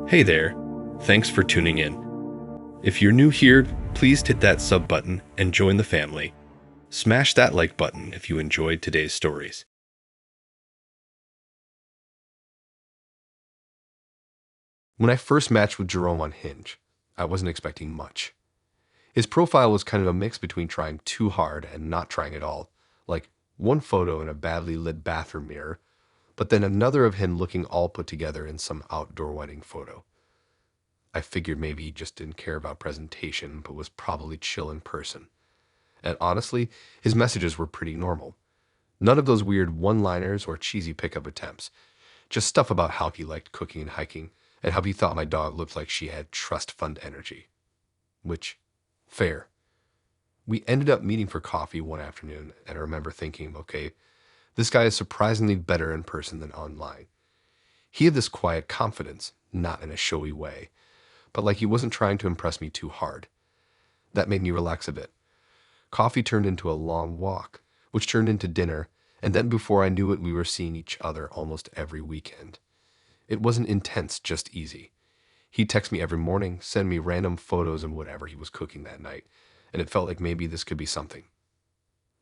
Hey there, thanks for tuning in. If you're new here, please hit that sub button and join the family. Smash that like button if you enjoyed today's stories. When I first matched with Jerome on Hinge, I wasn't expecting much. His profile was kind of a mix between trying too hard and not trying at all, like one photo in a badly lit bathroom mirror, but then another of him looking all put together in some outdoor wedding photo. I figured maybe he just didn't care about presentation, but was probably chill in person. And honestly, his messages were pretty normal. None of those weird one-liners or cheesy pickup attempts. Just stuff about how he liked cooking and hiking, and how he thought my dog looked like she had trust fund energy. Which, fair. We ended up meeting for coffee one afternoon, and I remember thinking, okay, this guy is surprisingly better in person than online. He had this quiet confidence, not in a showy way, but like he wasn't trying to impress me too hard. That made me relax a bit. Coffee turned into a long walk, which turned into dinner, and then before I knew it, we were seeing each other almost every weekend. It wasn't intense, just easy. He'd text me every morning, send me random photos of whatever he was cooking that night, and it felt like maybe this could be something.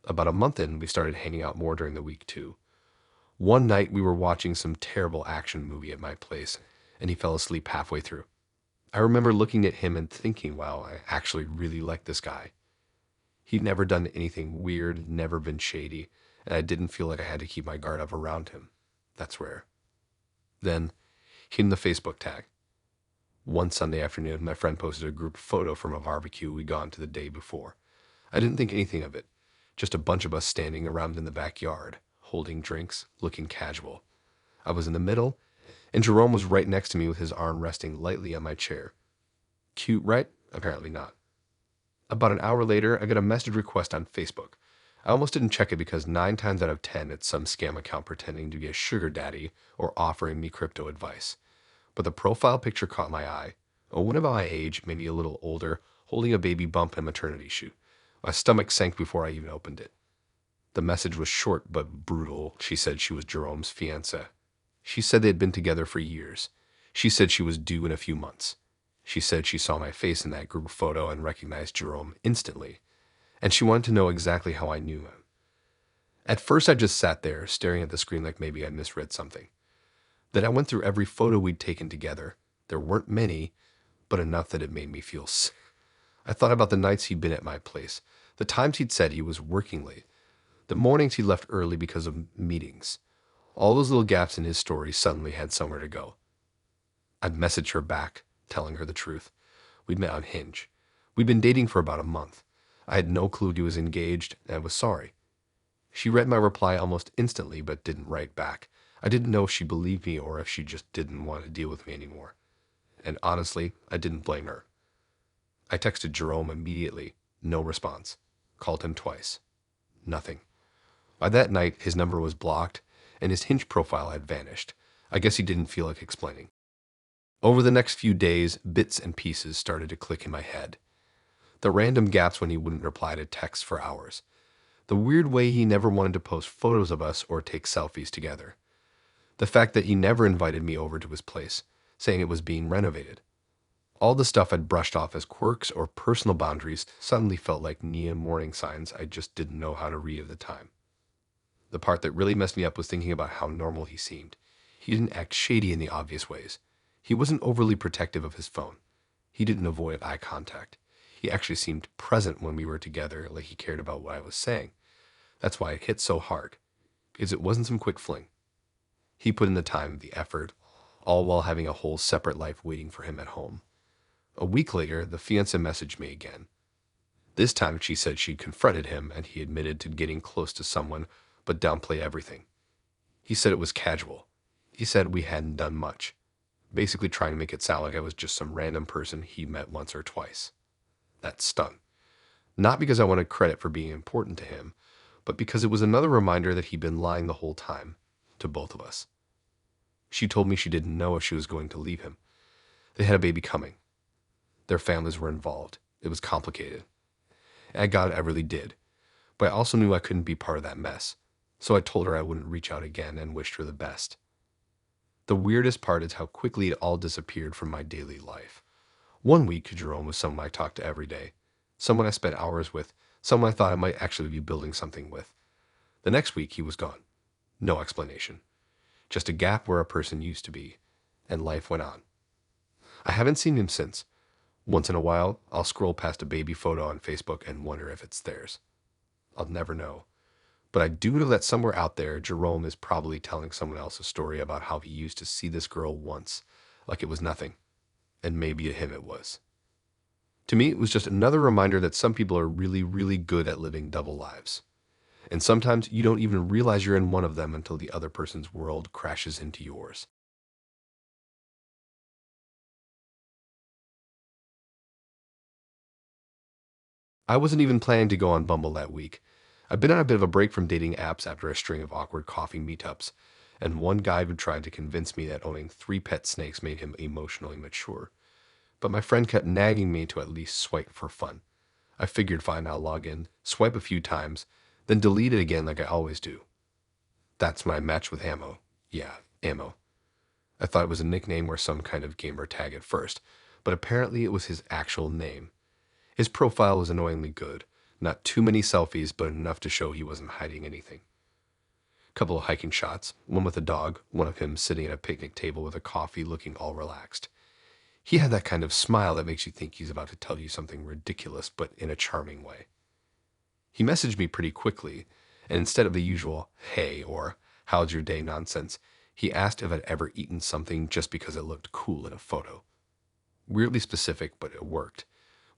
About a month in, we started hanging out more during the week, too. One night, we were watching some terrible action movie at my place, and he fell asleep halfway through. I remember looking at him and thinking, wow, I actually really like this guy. He'd never done anything weird, never been shady, and I didn't feel like I had to keep my guard up around him. That's rare. Then, him the Facebook tag. One Sunday afternoon, my friend posted a group photo from a barbecue we'd gone to the day before. I didn't think anything of it, just a bunch of us standing around in the backyard, holding drinks, looking casual. I was in the middle, and Jerome was right next to me with his arm resting lightly on my chair. Cute, right? Apparently not. About an hour later, I got a message request on Facebook. I almost didn't check it because 9 times out of 10 it's some scam account pretending to be a sugar daddy or offering me crypto advice. But the profile picture caught my eye. A woman about my age, maybe a little older, holding a baby bump in a maternity chute. My stomach sank before I even opened it. The message was short but brutal. She said she was Jerome's fiancée. She said they had been together for years. She said she was due in a few months. She said she saw my face in that group photo and recognized Jerome instantly. And she wanted to know exactly how I knew him. At first, I just sat there, staring at the screen like maybe I'd misread something. Then I went through every photo we'd taken together. There weren't many, but enough that it made me feel sick. I thought about the nights he'd been at my place, the times he'd said he was working late, the mornings he left early because of meetings. All those little gaps in his story suddenly had somewhere to go. I'd messaged her back, telling her the truth. We'd met on Hinge. We'd been dating for about a month. I had no clue he was engaged, and I was sorry. She read my reply almost instantly, but didn't write back. I didn't know if she believed me or if she just didn't want to deal with me anymore. And honestly, I didn't blame her. I texted Jerome immediately. No response. Called him twice. Nothing. By that night, his number was blocked, and his Hinge profile had vanished. I guess he didn't feel like explaining. Over the next few days, bits and pieces started to click in my head. The random gaps when he wouldn't reply to texts for hours. The weird way he never wanted to post photos of us or take selfies together. The fact that he never invited me over to his place, saying it was being renovated. All the stuff I'd brushed off as quirks or personal boundaries suddenly felt like neon warning signs I just didn't know how to read at the time. The part that really messed me up was thinking about how normal he seemed. He didn't act shady in the obvious ways. He wasn't overly protective of his phone. He didn't avoid eye contact. He actually seemed present when we were together, like he cared about what I was saying. That's why it hit so hard, because it wasn't some quick fling. He put in the time, the effort, all while having a whole separate life waiting for him at home. A week later, the fiancée messaged me again. This time she said she'd confronted him and he admitted to getting close to someone, but downplayed everything. He said it was casual. He said we hadn't done much, basically trying to make it sound like I was just some random person he met once or twice. That stung. Not because I wanted credit for being important to him, but because it was another reminder that he'd been lying the whole time, to both of us. She told me she didn't know if she was going to leave him. They had a baby coming. Their families were involved. It was complicated. And I got it, I really did. But I also knew I couldn't be part of that mess. So I told her I wouldn't reach out again and wished her the best. The weirdest part is how quickly it all disappeared from my daily life. One week, Jerome was someone I talked to every day, someone I spent hours with, someone I thought I might actually be building something with. The next week, he was gone. No explanation. Just a gap where a person used to be, and life went on. I haven't seen him since. Once in a while, I'll scroll past a baby photo on Facebook and wonder if it's theirs. I'll never know. But I do know that somewhere out there, Jerome is probably telling someone else a story about how he used to see this girl once, like it was nothing. And maybe to him it was. To me, it was just another reminder that some people are really, really good at living double lives. And sometimes you don't even realize you're in one of them until the other person's world crashes into yours. I wasn't even planning to go on Bumble that week. I've been on a bit of a break from dating apps after a string of awkward coffee meetups, and one guy who tried to convince me that owning 3 pet snakes made him emotionally mature. But my friend kept nagging me to at least swipe for fun. I figured fine, I'll log in, swipe a few times, then delete it again like I always do. That's my match with Ammo. Yeah, Ammo. I thought it was a nickname or some kind of gamer tag at first, but apparently it was his actual name. His profile was annoyingly good. Not too many selfies, but enough to show he wasn't hiding anything. A couple of hiking shots, one with a dog, one of him sitting at a picnic table with a coffee looking all relaxed. He had that kind of smile that makes you think he's about to tell you something ridiculous, but in a charming way. He messaged me pretty quickly, and instead of the usual, hey, or how's your day nonsense, he asked if I'd ever eaten something just because it looked cool in a photo. Weirdly specific, but it worked.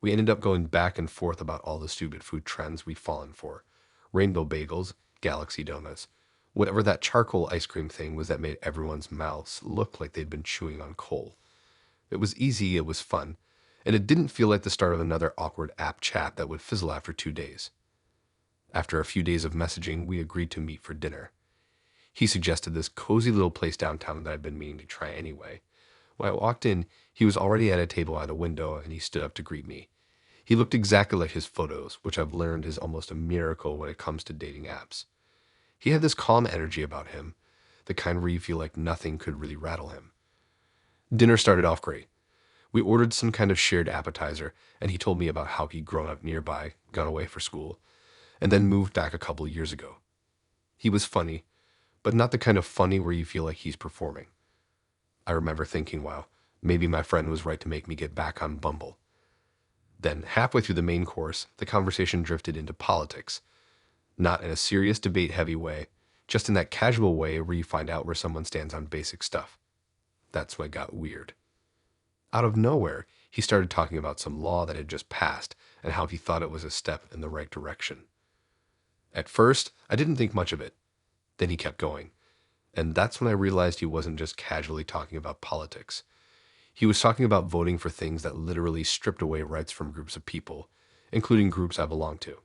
We ended up going back and forth about all the stupid food trends we'd fallen for. Rainbow bagels, galaxy donuts, whatever that charcoal ice cream thing was that made everyone's mouths look like they'd been chewing on coal. It was easy, it was fun, and it didn't feel like the start of another awkward app chat that would fizzle after 2 days. After a few days of messaging, we agreed to meet for dinner. He suggested this cozy little place downtown that I'd been meaning to try anyway. When I walked in, he was already at a table by the window and he stood up to greet me. He looked exactly like his photos, which I've learned is almost a miracle when it comes to dating apps. He had this calm energy about him, the kind where you feel like nothing could really rattle him. Dinner started off great. We ordered some kind of shared appetizer, and he told me about how he'd grown up nearby, gone away for school, and then moved back a couple years ago. He was funny, but not the kind of funny where you feel like he's performing. I remember thinking, wow, maybe my friend was right to make me get back on Bumble. Then, halfway through the main course, the conversation drifted into politics. Not in a serious debate heavy way, just in that casual way where you find out where someone stands on basic stuff. That's when it got weird. Out of nowhere, he started talking about some law that had just passed and how he thought it was a step in the right direction. At first, I didn't think much of it. Then he kept going. And that's when I realized he wasn't just casually talking about politics. He was talking about voting for things that literally stripped away rights from groups of people, including groups I belong to.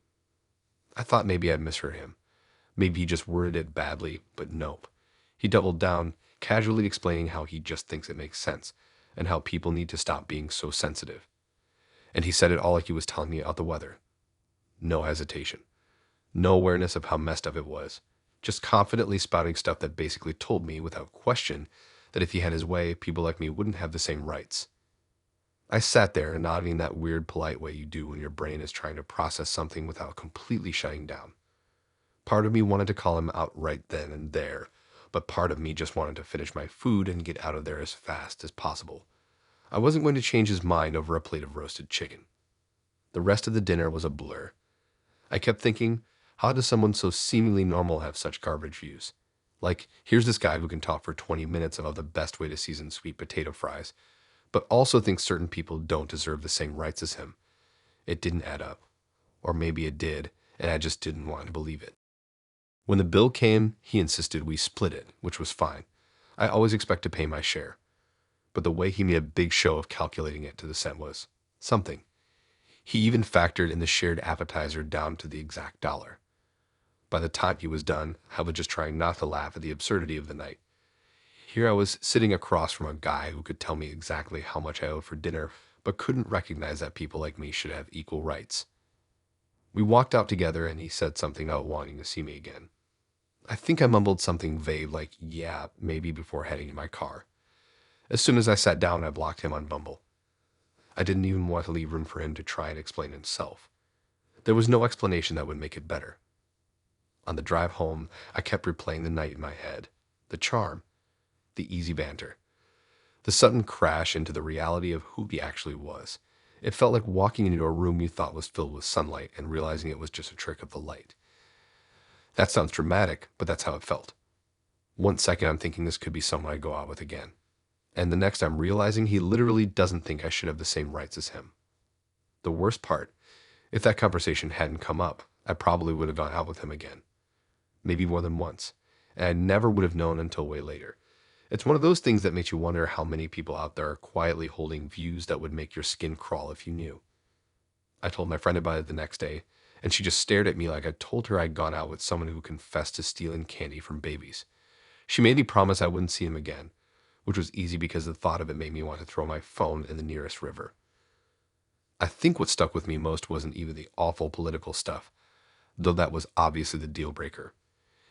I thought maybe I'd misheard him. Maybe he just worded it badly, but nope. He doubled down, casually explaining how he just thinks it makes sense, and how people need to stop being so sensitive. And he said it all like he was telling me about the weather. No hesitation. No awareness of how messed up it was. Just confidently spouting stuff that basically told me, without question, that if he had his way, people like me wouldn't have the same rights. I sat there nodding that weird, polite way you do when your brain is trying to process something without completely shutting down. Part of me wanted to call him out right then and there, but part of me just wanted to finish my food and get out of there as fast as possible. I wasn't going to change his mind over a plate of roasted chicken. The rest of the dinner was a blur. I kept thinking, how does someone so seemingly normal have such garbage views? Like, here's this guy who can talk for 20 minutes about the best way to season sweet potato fries, but also thinks certain people don't deserve the same rights as him. It didn't add up. Or maybe it did, and I just didn't want to believe it. When the bill came, he insisted we split it, which was fine. I always expect to pay my share. But the way he made a big show of calculating it to the cent was something. He even factored in the shared appetizer down to the exact dollar. By the time he was done, I was just trying not to laugh at the absurdity of the night. Here I was sitting across from a guy who could tell me exactly how much I owed for dinner, but couldn't recognize that people like me should have equal rights. We walked out together and he said something about wanting to see me again. I think I mumbled something vague like, yeah, maybe before heading to my car. As soon as I sat down, I blocked him on Bumble. I didn't even want to leave room for him to try and explain himself. There was no explanation that would make it better. On the drive home, I kept replaying the night in my head. The charm, the easy banter, the sudden crash into the reality of who he actually was. It felt like walking into a room you thought was filled with sunlight and realizing it was just a trick of the light. That sounds dramatic, but that's how it felt. One second I'm thinking this could be someone I go out with again. And the next I'm realizing he literally doesn't think I should have the same rights as him. The worst part, if that conversation hadn't come up, I probably would have gone out with him again. Maybe more than once. And I never would have known until way later. It's one of those things that makes you wonder how many people out there are quietly holding views that would make your skin crawl if you knew. I told my friend about it the next day, and she just stared at me like I told her I'd gone out with someone who confessed to stealing candy from babies. She made me promise I wouldn't see him again, which was easy because the thought of it made me want to throw my phone in the nearest river. I think what stuck with me most wasn't even the awful political stuff, though that was obviously the deal breaker.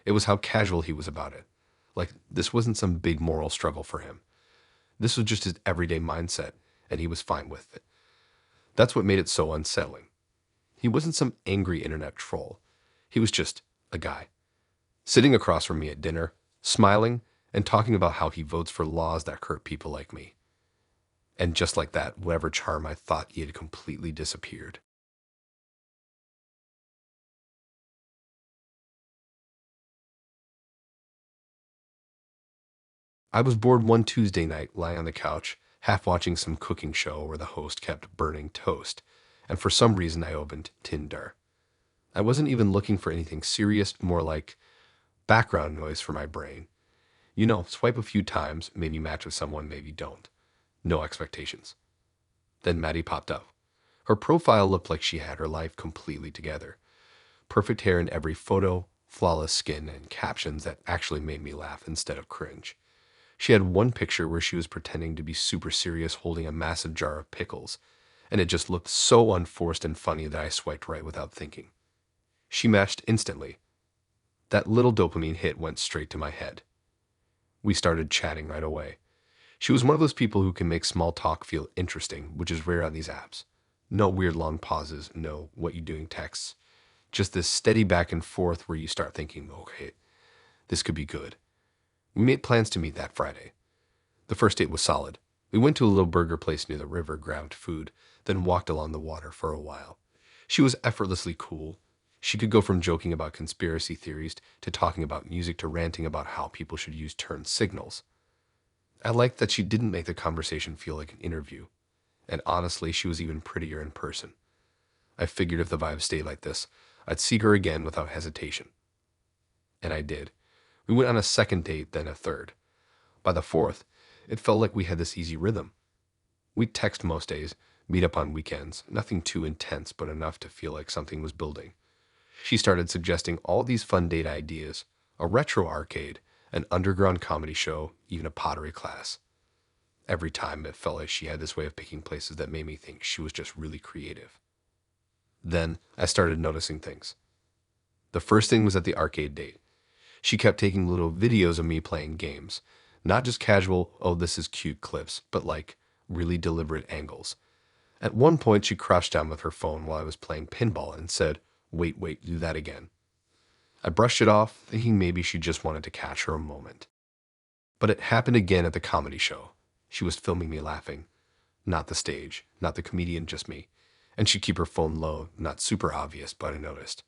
It was how casual he was about it. Like, this wasn't some big moral struggle for him. This was just his everyday mindset, and he was fine with it. That's what made it so unsettling. He wasn't some angry internet troll. He was just a guy, sitting across from me at dinner, smiling, and talking about how he votes for laws that hurt people like me. And just like that, whatever charm I thought he had completely disappeared. I was bored one Tuesday night, lying on the couch, half watching some cooking show where the host kept burning toast, and for some reason I opened Tinder. I wasn't even looking for anything serious, more like background noise for my brain. Swipe a few times, maybe match with someone, maybe don't. No expectations. Then Maddie popped up. Her profile looked like she had her life completely together. Perfect hair in every photo, flawless skin, and captions that actually made me laugh instead of cringe. She had one picture where she was pretending to be super serious holding a massive jar of pickles, and it just looked so unforced and funny that I swiped right without thinking. She matched instantly. That little dopamine hit went straight to my head. We started chatting right away. She was one of those people who can make small talk feel interesting, which is rare on these apps. No weird long pauses, no what you doing texts. Just this steady back and forth where you start thinking, okay, this could be good. We made plans to meet that Friday. The first date was solid. We went to a little burger place near the river, grabbed food, then walked along the water for a while. She was effortlessly cool. She could go from joking about conspiracy theories to talking about music to ranting about how people should use turn signals. I liked that she didn't make the conversation feel like an interview. And honestly, she was even prettier in person. I figured if the vibe stayed like this, I'd see her again without hesitation. And I did. We went on a second date, then a third. By the fourth, it felt like we had this easy rhythm. We'd text most days, meet up on weekends, nothing too intense, but enough to feel like something was building. She started suggesting all these fun date ideas, a retro arcade, an underground comedy show, even a pottery class. Every time it felt like she had this way of picking places that made me think she was just really creative. Then I started noticing things. The first thing was at the arcade date. She kept taking little videos of me playing games. Not just casual, oh, this is cute clips, but like really deliberate angles. At one point, she crouched down with her phone while I was playing pinball and said, wait, do that again. I brushed it off, thinking maybe she just wanted to catch her a moment. But it happened again at the comedy show. She was filming me laughing. Not the stage, not the comedian, just me. And she'd keep her phone low, not super obvious, but I noticed.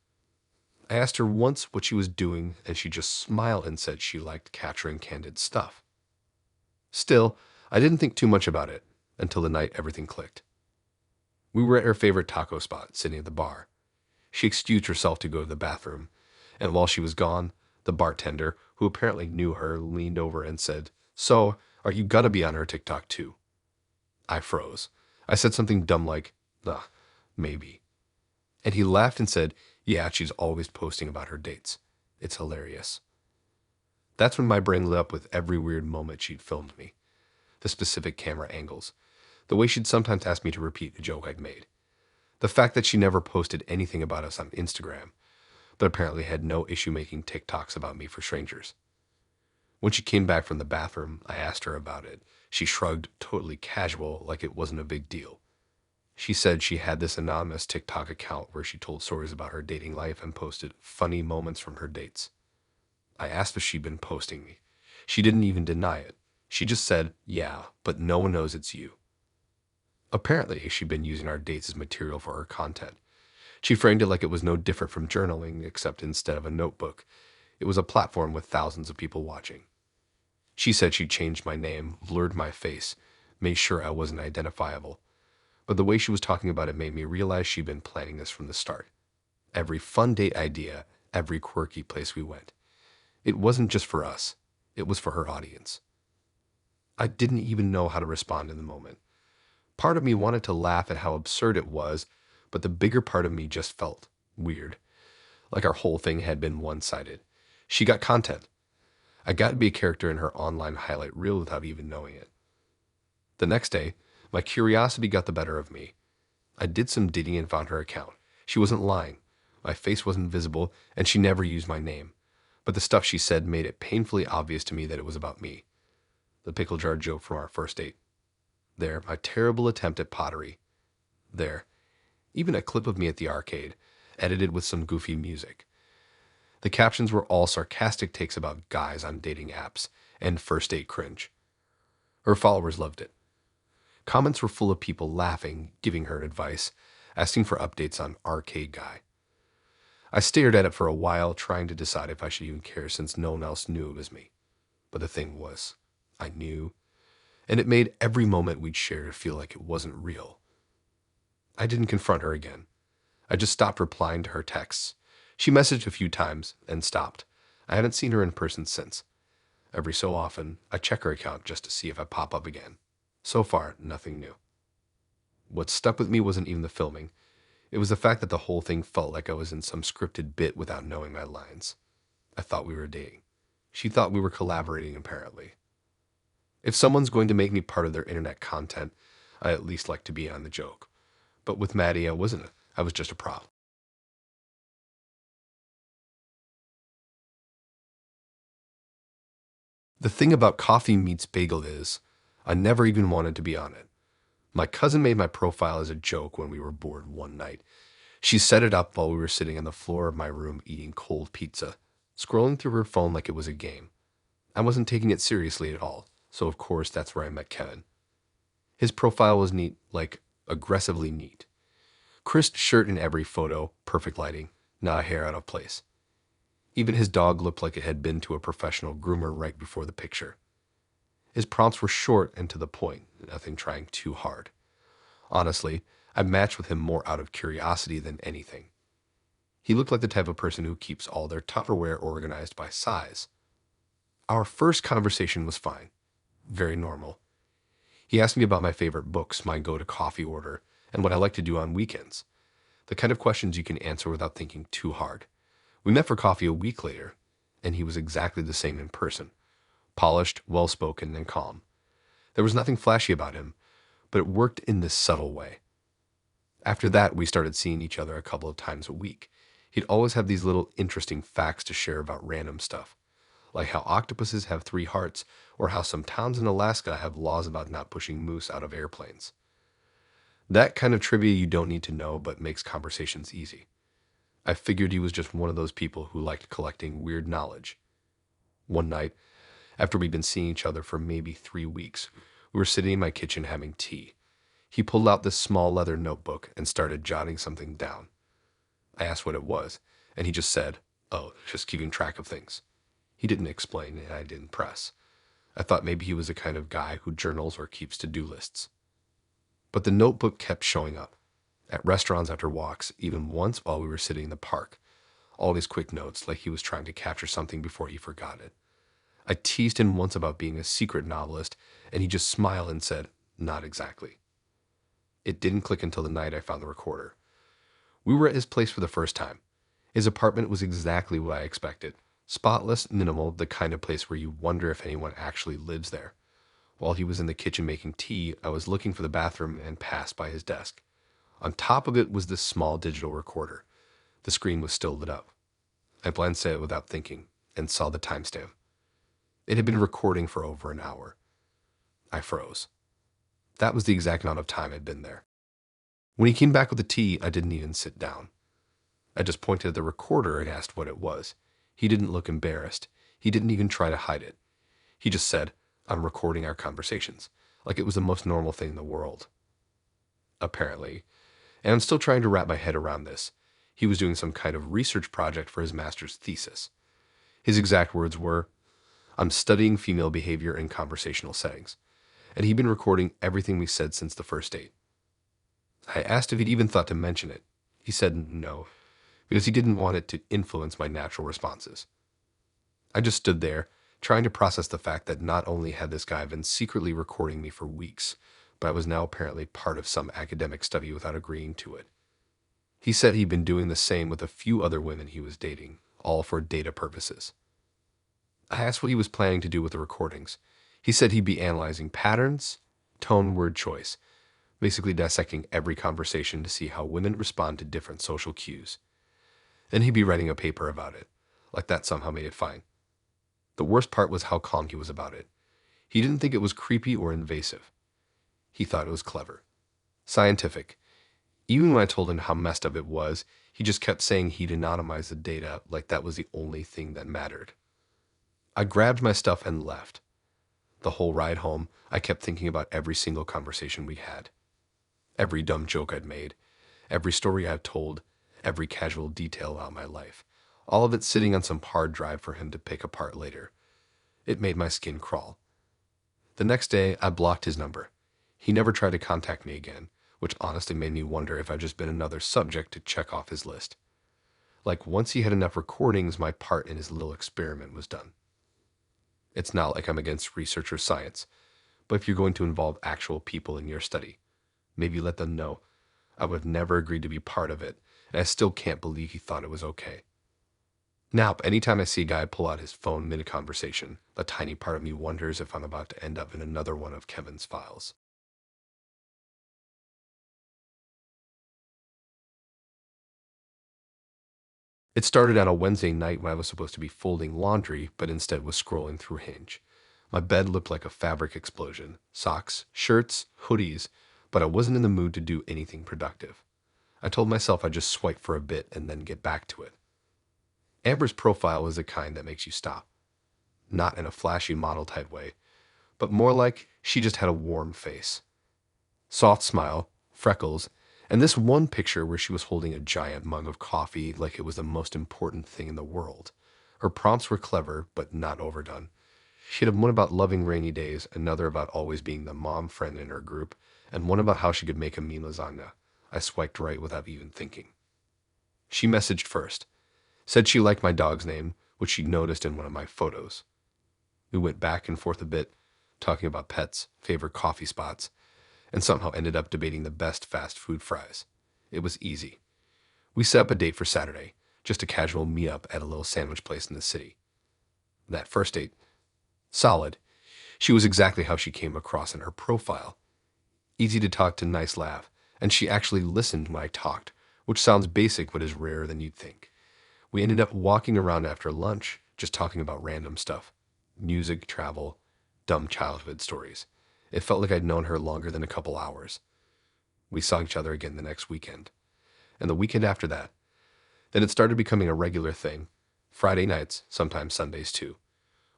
I asked her once what she was doing, and she just smiled and said she liked capturing candid stuff. Still, I didn't think too much about it until the night everything clicked. We were at her favorite taco spot, sitting at the bar. She excused herself to go to the bathroom, and while she was gone, the bartender, who apparently knew her, leaned over and said, "So, are you gonna be on her TikTok too?" I froze. I said something dumb like, maybe. And he laughed and said, "Yeah, she's always posting about her dates. It's hilarious." That's when my brain lit up with every weird moment she'd filmed me. The specific camera angles. The way she'd sometimes ask me to repeat a joke I'd made. The fact that she never posted anything about us on Instagram, but apparently had no issue making TikToks about me for strangers. When she came back from the bathroom, I asked her about it. She shrugged, totally casual, like it wasn't a big deal. She said she had this anonymous TikTok account where she told stories about her dating life and posted funny moments from her dates. I asked if she'd been posting me. She didn't even deny it. She just said, yeah, but no one knows it's you. Apparently, she'd been using our dates as material for her content. She framed it like it was no different from journaling, except instead of a notebook, it was a platform with thousands of people watching. She said she changed my name, blurred my face, made sure I wasn't identifiable. But the way she was talking about it made me realize she'd been planning this from the start. Every fun date idea, every quirky place we went. It wasn't just for us. It was for her audience. I didn't even know how to respond in the moment. Part of me wanted to laugh at how absurd it was, but the bigger part of me just felt weird. Like our whole thing had been one-sided. She got content. I got to be a character in her online highlight reel without even knowing it. The next day, my curiosity got the better of me. I did some digging and found her account. She wasn't lying. My face wasn't visible, and she never used my name. But the stuff she said made it painfully obvious to me that it was about me. The pickle jar joke from our first date. There, my terrible attempt at pottery. There, even a clip of me at the arcade, edited with some goofy music. The captions were all sarcastic takes about guys on dating apps and first date cringe. Her followers loved it. Comments were full of people laughing, giving her advice, asking for updates on Arcade Guy. I stared at it for a while, trying to decide if I should even care since no one else knew it was me. But the thing was, I knew, and it made every moment we'd shared feel like it wasn't real. I didn't confront her again. I just stopped replying to her texts. She messaged a few times and stopped. I haven't seen her in person since. Every so often, I check her account just to see if I pop up again. So far, nothing new. What stuck with me wasn't even the filming. It was the fact that the whole thing felt like I was in some scripted bit without knowing my lines. I thought we were dating. She thought we were collaborating, apparently. If someone's going to make me part of their internet content, I at least like to be on the joke. But with Maddie, I wasn't. I was just a prop. The thing about Coffee Meets Bagel is, I never even wanted to be on it. My cousin made my profile as a joke when we were bored one night. She set it up while we were sitting on the floor of my room eating cold pizza, scrolling through her phone like it was a game. I wasn't taking it seriously at all, so of course that's where I met Kevin. His profile was neat, like aggressively neat. Crisp shirt in every photo, perfect lighting, not a hair out of place. Even his dog looked like it had been to a professional groomer right before the picture. His prompts were short and to the point, nothing trying too hard. Honestly, I matched with him more out of curiosity than anything. He looked like the type of person who keeps all their Tupperware organized by size. Our first conversation was fine, very normal. He asked me about my favorite books, my go-to coffee order, and what I like to do on weekends. The kind of questions you can answer without thinking too hard. We met for coffee a week later, and he was exactly the same in person. Polished, well-spoken, and calm. There was nothing flashy about him, but it worked in this subtle way. After that, we started seeing each other a couple of times a week. He'd always have these little interesting facts to share about random stuff, like how octopuses have 3 hearts, or how some towns in Alaska have laws about not pushing moose out of airplanes. That kind of trivia you don't need to know, but makes conversations easy. I figured he was just one of those people who liked collecting weird knowledge. One night, after we'd been seeing each other for maybe 3 weeks, we were sitting in my kitchen having tea. He pulled out this small leather notebook and started jotting something down. I asked what it was, and he just said, "Oh, just keeping track of things." He didn't explain, and I didn't press. I thought maybe he was the kind of guy who journals or keeps to-do lists. But the notebook kept showing up. At restaurants after walks, even once while we were sitting in the park. All these quick notes, like he was trying to capture something before he forgot it. I teased him once about being a secret novelist, and he just smiled and said, "Not exactly." It didn't click until the night I found the recorder. We were at his place for the first time. His apartment was exactly what I expected. Spotless, minimal, the kind of place where you wonder if anyone actually lives there. While he was in the kitchen making tea, I was looking for the bathroom and passed by his desk. On top of it was this small digital recorder. The screen was still lit up. I glanced at it without thinking and saw the timestamp. It had been recording for over an hour. I froze. That was the exact amount of time I'd been there. When he came back with the tea, I didn't even sit down. I just pointed at the recorder and asked what it was. He didn't look embarrassed. He didn't even try to hide it. He just said, "I'm recording our conversations," like it was the most normal thing in the world. Apparently. And I'm still trying to wrap my head around this. He was doing some kind of research project for his master's thesis. His exact words were, "I'm studying female behavior in conversational settings," and he'd been recording everything we said since the first date. I asked if he'd even thought to mention it. He said no, because he didn't want it to influence my natural responses. I just stood there, trying to process the fact that not only had this guy been secretly recording me for weeks, but I was now apparently part of some academic study without agreeing to it. He said he'd been doing the same with a few other women he was dating, all for data purposes. I asked what he was planning to do with the recordings. He said he'd be analyzing patterns, tone, word choice, basically dissecting every conversation to see how women respond to different social cues. Then he'd be writing a paper about it, like that somehow made it fine. The worst part was how calm he was about it. He didn't think it was creepy or invasive. He thought it was clever, scientific. Even when I told him how messed up it was, he just kept saying he'd anonymize the data like that was the only thing that mattered. I grabbed my stuff and left. The whole ride home, I kept thinking about every single conversation we had. Every dumb joke I'd made, every story I'd told, every casual detail about my life. All of it sitting on some hard drive for him to pick apart later. It made my skin crawl. The next day, I blocked his number. He never tried to contact me again, which honestly made me wonder if I'd just been another subject to check off his list. Like once he had enough recordings, my part in his little experiment was done. It's not like I'm against research or science, but if you're going to involve actual people in your study, maybe let them know. I would have never agreed to be part of it, and I still can't believe he thought it was okay. Now, anytime I see a guy pull out his phone mid-conversation, a tiny part of me wonders if I'm about to end up in another one of Kevin's files. It started on a Wednesday night when I was supposed to be folding laundry, but instead was scrolling through Hinge. My bed looked like a fabric explosion. Socks, shirts, hoodies, but I wasn't in the mood to do anything productive. I told myself I'd just swipe for a bit and then get back to it. Amber's profile was the kind that makes you stop. Not in a flashy model type way, but more like she just had a warm face. Soft smile, freckles, and this one picture where she was holding a giant mug of coffee like it was the most important thing in the world. Her prompts were clever, but not overdone. She had one about loving rainy days, another about always being the mom friend in her group, and one about how she could make a mean lasagna. I swiped right without even thinking. She messaged first, said she liked my dog's name, which she'd noticed in one of my photos. We went back and forth a bit, talking about pets, favorite coffee spots, and somehow ended up debating the best fast food fries. It was easy. We set up a date for Saturday, just a casual meet-up at a little sandwich place in the city. That first date, solid. She was exactly how she came across in her profile. Easy to talk to, nice laugh, and she actually listened when I talked, which sounds basic but is rarer than you'd think. We ended up walking around after lunch, just talking about random stuff. Music, travel, dumb childhood stories. It felt like I'd known her longer than a couple hours. We saw each other again the next weekend. And the weekend after that. Then it started becoming a regular thing. Friday nights, sometimes Sundays too.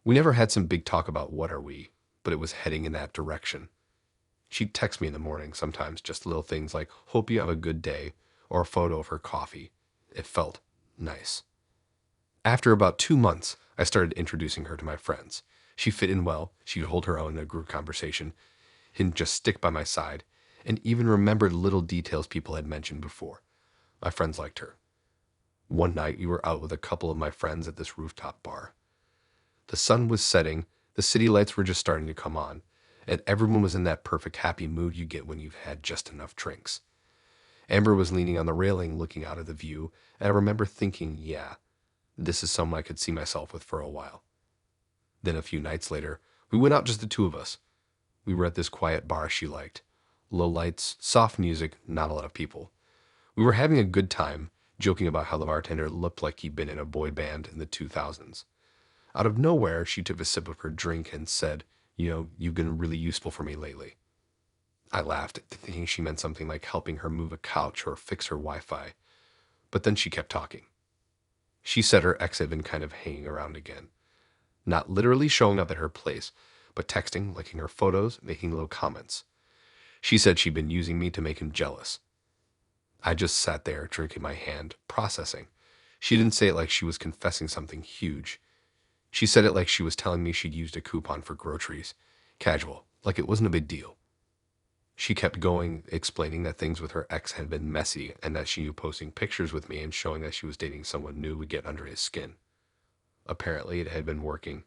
We never had some big talk about what are we, but it was heading in that direction. She'd text me in the morning, sometimes just little things like, "Hope you have a good day," or a photo of her coffee. It felt nice. After about 2 months, I started introducing her to my friends. She fit in well, she'd hold her own in a group conversation, and just stick by my side, and even remembered little details people had mentioned before. My friends liked her. One night, we were out with a couple of my friends at this rooftop bar. The sun was setting, the city lights were just starting to come on, and everyone was in that perfect happy mood you get when you've had just enough drinks. Amber was leaning on the railing looking out at the view, and I remember thinking, yeah, this is someone I could see myself with for a while. Then a few nights later, we went out just the two of us. We were at this quiet bar she liked. Low lights, soft music, not a lot of people. We were having a good time, joking about how the bartender looked like he'd been in a boy band in the 2000s. Out of nowhere, she took a sip of her drink and said, you've been really useful for me lately. I laughed, thinking she meant something like helping her move a couch or fix her Wi-Fi. But then she kept talking. She said her ex had been kind of hanging around again. Not literally showing up at her place, but texting, liking her photos, making little comments. She said she'd been using me to make him jealous. I just sat there, drinking my hand, processing. She didn't say it like she was confessing something huge. She said it like she was telling me she'd used a coupon for groceries. Casual, like it wasn't a big deal. She kept going, explaining that things with her ex had been messy and that she knew posting pictures with me and showing that she was dating someone new would get under his skin. Apparently, it had been working.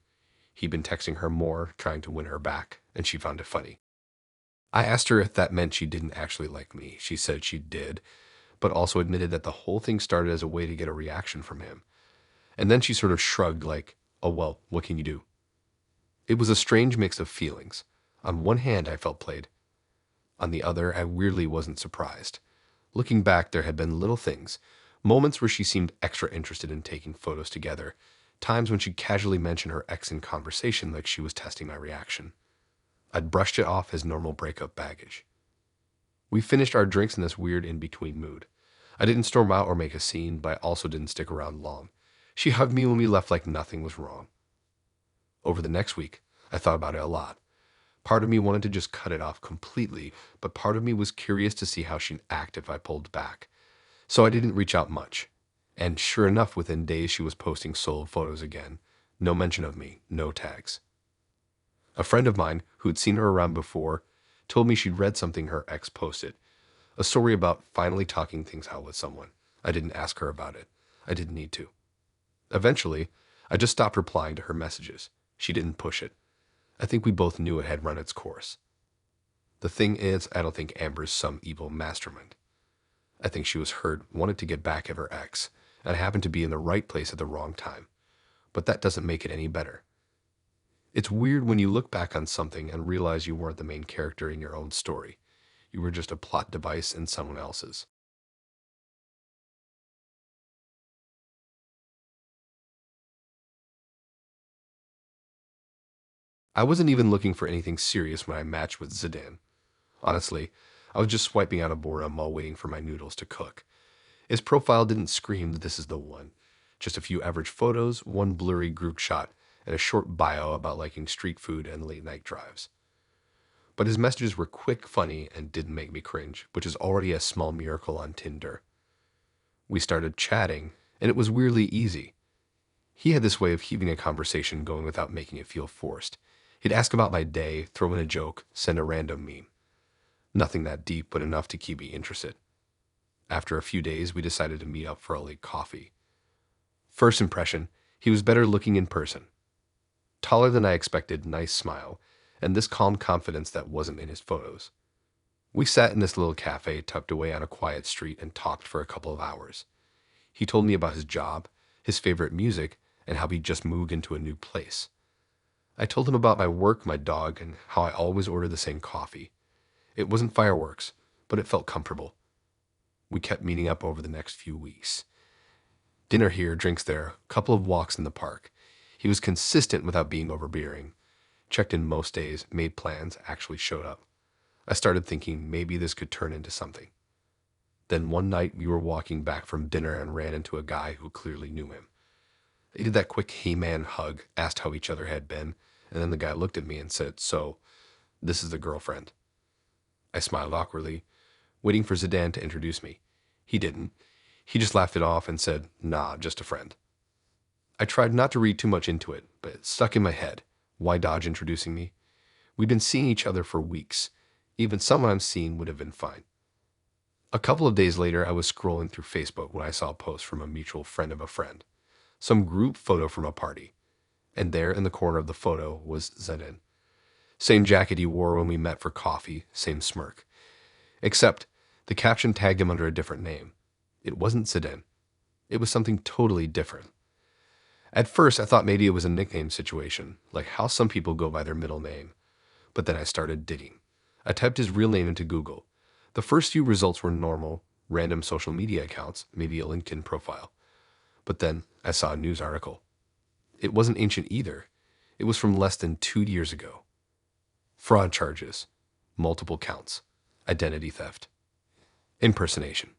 He'd been texting her more, trying to win her back, and she found it funny. I asked her if that meant she didn't actually like me. She said she did, but also admitted that the whole thing started as a way to get a reaction from him. And then she sort of shrugged like, oh well, what can you do? It was a strange mix of feelings. On one hand, I felt played. On the other, I weirdly wasn't surprised. Looking back, there had been little things, moments where she seemed extra interested in taking photos together, times when she casually mentioned her ex in conversation like she was testing my reaction. I'd brushed it off as normal breakup baggage. We finished our drinks in this weird in-between mood. I didn't storm out or make a scene, but I also didn't stick around long. She hugged me when we left like nothing was wrong. Over the next week, I thought about it a lot. Part of me wanted to just cut it off completely, but part of me was curious to see how she'd act if I pulled back. So I didn't reach out much. And sure enough, within days she was posting solo photos again. No mention of me, no tags. A friend of mine, who'd seen her around before, told me she'd read something her ex posted. A story about finally talking things out with someone. I didn't ask her about it. I didn't need to. Eventually, I just stopped replying to her messages. She didn't push it. I think we both knew it had run its course. The thing is, I don't think Amber's some evil mastermind. I think she was hurt, wanted to get back at her ex, and happened to be in the right place at the wrong time. But that doesn't make it any better. It's weird when you look back on something and realize you weren't the main character in your own story. You were just a plot device in someone else's. I wasn't even looking for anything serious when I matched with Zidane. Honestly, I was just swiping out of boredom while waiting for my noodles to cook. His profile didn't scream that this is the one. Just a few average photos, one blurry group shot, and a short bio about liking street food and late night drives. But his messages were quick, funny, and didn't make me cringe, which is already a small miracle on Tinder. We started chatting, and it was weirdly easy. He had this way of keeping a conversation going without making it feel forced. He'd ask about my day, throw in a joke, send a random meme. Nothing that deep, but enough to keep me interested. After a few days, we decided to meet up for a late coffee. First impression, he was better looking in person. Taller than I expected, nice smile, and this calm confidence that wasn't in his photos. We sat in this little cafe tucked away on a quiet street and talked for a couple of hours. He told me about his job, his favorite music, and how he just moved into a new place. I told him about my work, my dog, and how I always order the same coffee. It wasn't fireworks, but it felt comfortable. We kept meeting up over the next few weeks. Dinner here, drinks there, a couple of walks in the park. He was consistent without being overbearing. Checked in most days, made plans, actually showed up. I started thinking maybe this could turn into something. Then one night we were walking back from dinner and ran into a guy who clearly knew him. They did that quick hey man hug, asked how each other had been, and then the guy looked at me and said, so, this is the girlfriend. I smiled awkwardly, waiting for Zidane to introduce me. He didn't. He just laughed it off and said, nah, just a friend. I tried not to read too much into it, but it stuck in my head. Why dodge introducing me? We'd been seeing each other for weeks. Even someone I'm seeing would have been fine. A couple of days later, I was scrolling through Facebook when I saw a post from a mutual friend of a friend. Some group photo from a party. And there in the corner of the photo was Zidane. Same jacket he wore when we met for coffee, same smirk. Except the caption tagged him under a different name. It wasn't Zidane. It was something totally different. At first, I thought maybe it was a nickname situation, like how some people go by their middle name. But then I started digging. I typed his real name into Google. The first few results were normal, random social media accounts, maybe a LinkedIn profile. But then I saw a news article. It wasn't ancient either. It was from less than 2 years ago. Fraud charges, multiple counts, identity theft, impersonation.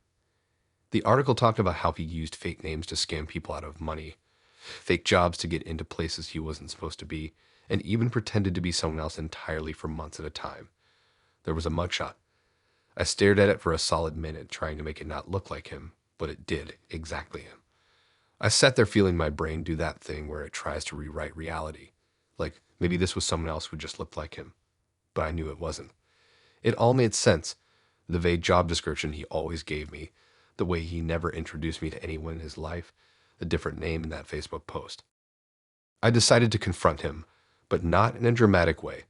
The article talked about how he used fake names to scam people out of money, fake jobs to get into places he wasn't supposed to be, and even pretended to be someone else entirely for months at a time. There was a mugshot. I stared at it for a solid minute, trying to make it not look like him, but it did exactly him. I sat there feeling my brain do that thing where it tries to rewrite reality. Like maybe this was someone else who just looked like him, but I knew it wasn't. It all made sense. The vague job description he always gave me, the way he never introduced me to anyone in his life, a different name in that Facebook post. I decided to confront him, but not in a dramatic way.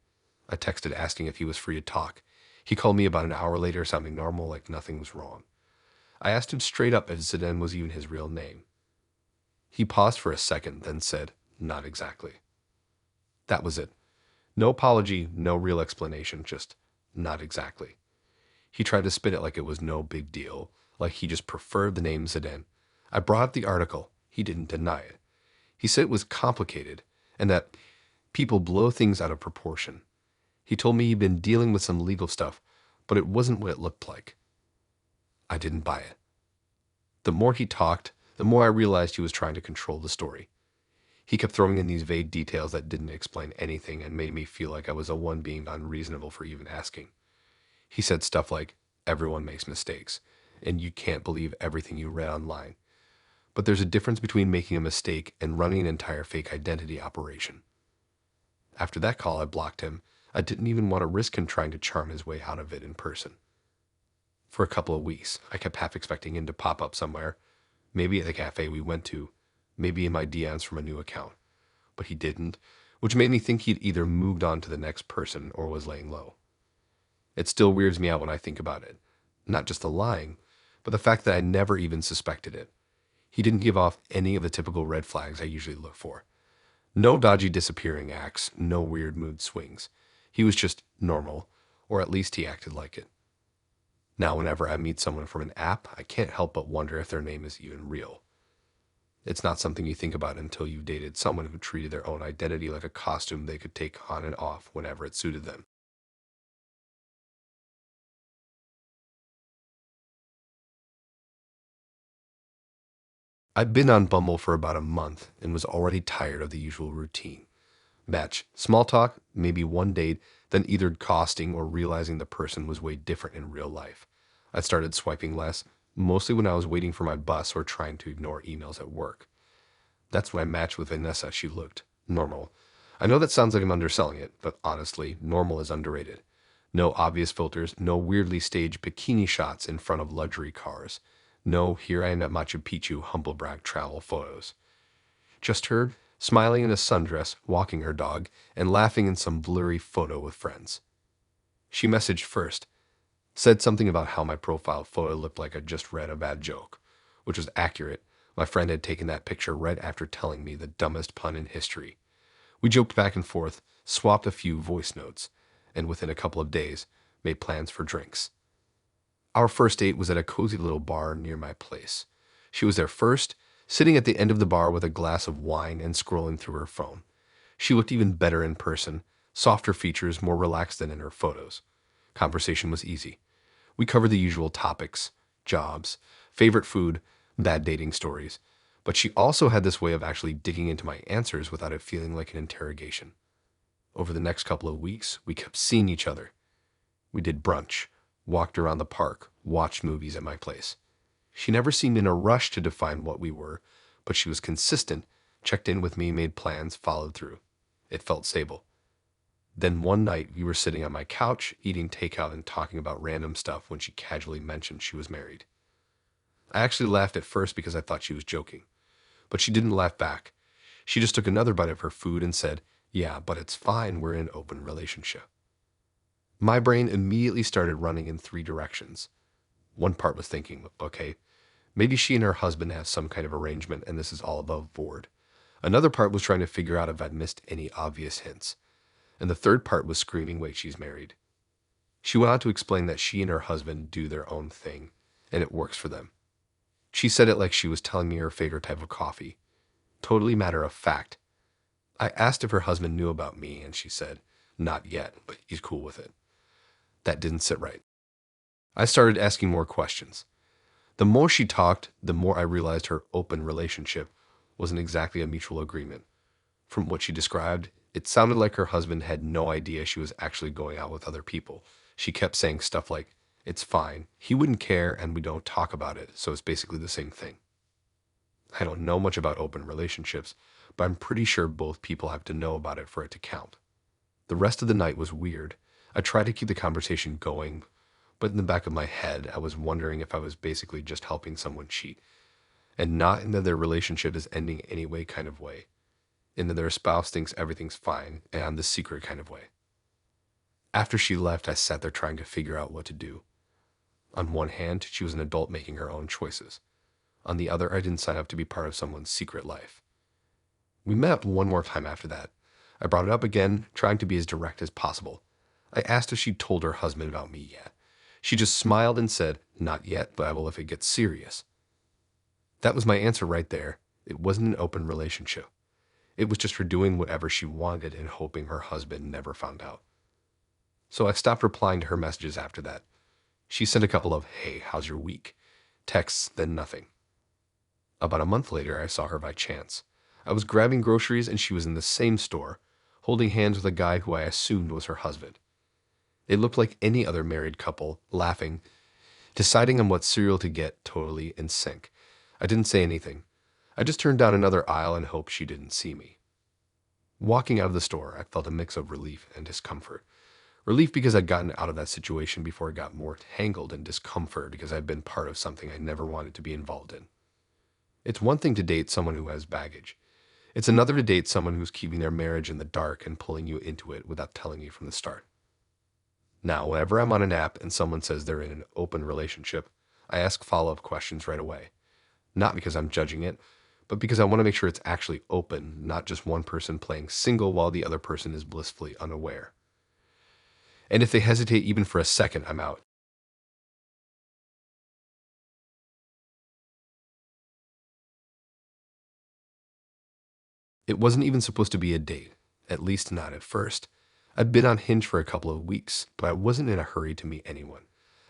I texted asking if he was free to talk. He called me about an hour later, sounding normal, like nothing was wrong. I asked him straight up if Zidane was even his real name. He paused for a second, then said, "Not exactly." That was it. No apology, no real explanation, just not exactly. He tried to spin it like it was no big deal, like he just preferred the name Zidane. I brought up the article. He didn't deny it. He said it was complicated and that people blow things out of proportion. He told me he'd been dealing with some legal stuff, but it wasn't what it looked like. I didn't buy it. The more he talked, the more I realized he was trying to control the story. He kept throwing in these vague details that didn't explain anything and made me feel like I was the one being unreasonable for even asking. He said stuff like, "Everyone makes mistakes, and you can't believe everything you read online. But there's a difference between making a mistake and running an entire fake identity operation." After that call, I blocked him. I didn't even want to risk him trying to charm his way out of it in person. For a couple of weeks, I kept half expecting him to pop up somewhere, maybe at the cafe we went to, maybe in my DMs from a new account. But he didn't, which made me think he'd either moved on to the next person or was laying low. It still weirds me out when I think about it. Not just the lying, but the fact that I never even suspected it. He didn't give off any of the typical red flags I usually look for. No dodgy disappearing acts, no weird mood swings. He was just normal, or at least he acted like it. Now, whenever I meet someone from an app, I can't help but wonder if their name is even real. It's not something you think about until you've dated someone who treated their own identity like a costume they could take on and off whenever it suited them. I'd been on Bumble for about a month and was already tired of the usual routine. Match, small talk, maybe one date, then either costing or realizing the person was way different in real life. I started swiping less, mostly when I was waiting for my bus or trying to ignore emails at work. That's when I matched with Vanessa. She looked normal. I know that sounds like I'm underselling it, but honestly, normal is underrated. No obvious filters, no weirdly staged bikini shots in front of luxury cars. No, here I am at Machu Picchu humble brag travel photos. Just her, smiling in a sundress, walking her dog, and laughing in some blurry photo with friends. She messaged first, said something about how my profile photo looked like I just read a bad joke, which was accurate. My friend had taken that picture right after telling me the dumbest pun in history. We joked back and forth, swapped a few voice notes, and within a couple of days, made plans for drinks. Our first date was at a cozy little bar near my place. She was there first, sitting at the end of the bar with a glass of wine and scrolling through her phone. She looked even better in person, softer features, more relaxed than in her photos. Conversation was easy. We covered the usual topics: jobs, favorite food, bad dating stories. But she also had this way of actually digging into my answers without it feeling like an interrogation. Over the next couple of weeks, we kept seeing each other. We did brunch, walked around the park, watched movies at my place. She never seemed in a rush to define what we were, but she was consistent, checked in with me, made plans, followed through. It felt stable. Then one night, we were sitting on my couch, eating takeout and talking about random stuff when she casually mentioned she was married. I actually laughed at first because I thought she was joking, but she didn't laugh back. She just took another bite of her food and said, "Yeah, but it's fine, we're in an open relationship." My brain immediately started running in three directions. One part was thinking, okay, maybe she and her husband have some kind of arrangement and this is all above board. Another part was trying to figure out if I'd missed any obvious hints. And the third part was screaming, wait, she's married. She went on to explain that she and her husband do their own thing. and it works for them. She said it like she was telling me her favorite type of coffee. Totally matter of fact. I asked if her husband knew about me, and she said, not yet, but he's cool with it. That didn't sit right. I started asking more questions. The more she talked, the more I realized her open relationship wasn't exactly a mutual agreement. From what she described, it sounded like her husband had no idea she was actually going out with other people. She kept saying stuff like, it's fine, he wouldn't care, and we don't talk about it, so it's basically the same thing. I don't know much about open relationships, but I'm pretty sure both people have to know about it for it to count. The rest of the night was weird. I tried to keep the conversation going, but in the back of my head, I was wondering if I was basically just helping someone cheat, and not in that their relationship is ending anyway kind of way, in that their spouse thinks everything's fine, and I'm the secret kind of way. After she left, I sat there trying to figure out what to do. On one hand, she was an adult making her own choices. On the other, I didn't sign up to be part of someone's secret life. We met up one more time after that. I brought it up again, trying to be as direct as possible. I asked if she'd told her husband about me yet. She just smiled and said, not yet, but I will if it gets serious. That was my answer right there. It wasn't an open relationship. It was just her doing whatever she wanted and hoping her husband never found out. So I stopped replying to her messages after that. She sent a couple of, hey, how's your week? Texts, then nothing. About a month later, I saw her by chance. I was grabbing groceries and she was in the same store, holding hands with a guy who I assumed was her husband. It looked like any other married couple, laughing, deciding on what cereal to get, totally in sync. I didn't say anything. I just turned down another aisle and hoped she didn't see me. Walking out of the store, I felt a mix of relief and discomfort. Relief because I'd gotten out of that situation before it got more tangled, and discomfort because I'd been part of something I never wanted to be involved in. It's one thing to date someone who has baggage. It's another to date someone who's keeping their marriage in the dark and pulling you into it without telling you from the start. Now, whenever I'm on an app and someone says they're in an open relationship, I ask follow-up questions right away. Not because I'm judging it, but because I want to make sure it's actually open, not just one person playing single while the other person is blissfully unaware. And if they hesitate even for a second, I'm out. It wasn't even supposed to be a date, at least not at first. I'd been on Hinge for a couple of weeks, but I wasn't in a hurry to meet anyone.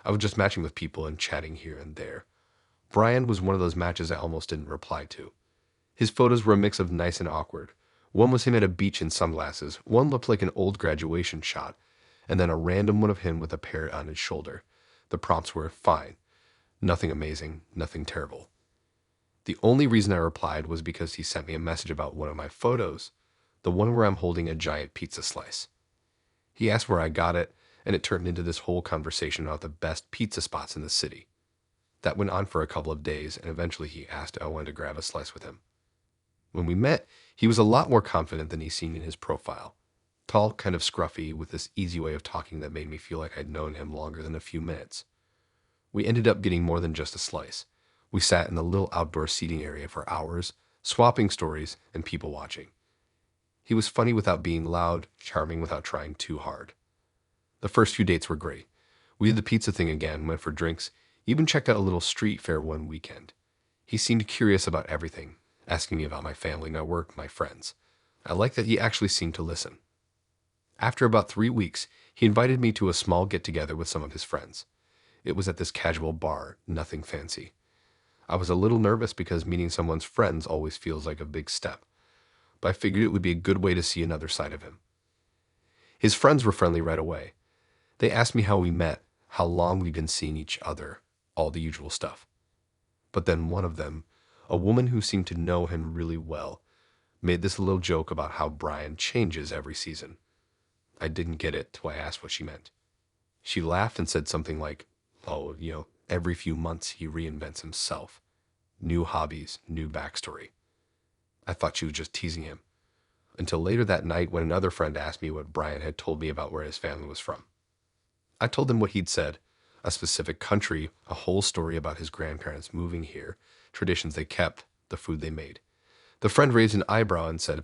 I was just matching with people and chatting here and there. Brian was one of those matches I almost didn't reply to. His photos were a mix of nice and awkward. One was him at a beach in sunglasses, one looked like an old graduation shot, and then a random one of him with a parrot on his shoulder. The prompts were fine. Nothing amazing, nothing terrible. The only reason I replied was because he sent me a message about one of my photos, the one where I'm holding a giant pizza slice. He asked where I got it, and it turned into this whole conversation about the best pizza spots in the city. That went on for a couple of days, and eventually he asked if I wanted to grab a slice with him. When we met, he was a lot more confident than he seemed in his profile. Tall, kind of scruffy, with this easy way of talking that made me feel like I'd known him longer than a few minutes. We ended up getting more than just a slice. We sat in the little outdoor seating area for hours, swapping stories and people watching. He was funny without being loud, charming without trying too hard. The first few dates were great. We did the pizza thing again, went for drinks, even checked out a little street fair one weekend. He seemed curious about everything, asking me about my family, my work, my friends. I liked that he actually seemed to listen. After about 3 weeks, he invited me to a small get-together with some of his friends. It was at this casual bar, nothing fancy. I was a little nervous because meeting someone's friends always feels like a big step, but I figured it would be a good way to see another side of him. His friends were friendly right away. They asked me how we met, how long we'd been seeing each other, all the usual stuff. But then one of them, a woman who seemed to know him really well, made this little joke about how Brian changes every season. I didn't get it till I asked what she meant. She laughed and said something like, oh, every few months he reinvents himself. New hobbies, new backstory. I thought she was just teasing him. Until later that night when another friend asked me what Brian had told me about where his family was from. I told him what he'd said, a specific country, a whole story about his grandparents moving here, traditions they kept, the food they made. The friend raised an eyebrow and said,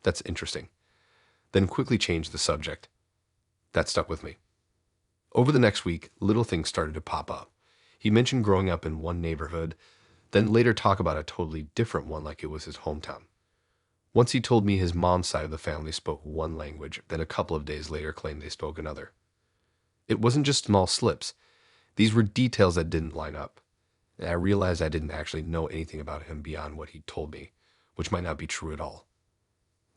that's interesting, then quickly changed the subject. That stuck with me. Over the next week, little things started to pop up. He mentioned growing up in one neighborhood, then later talk about a totally different one like it was his hometown. Once he told me his mom's side of the family spoke one language, then a couple of days later claimed they spoke another. It wasn't just small slips. These were details that didn't line up. And I realized I didn't actually know anything about him beyond what he told me, which might not be true at all.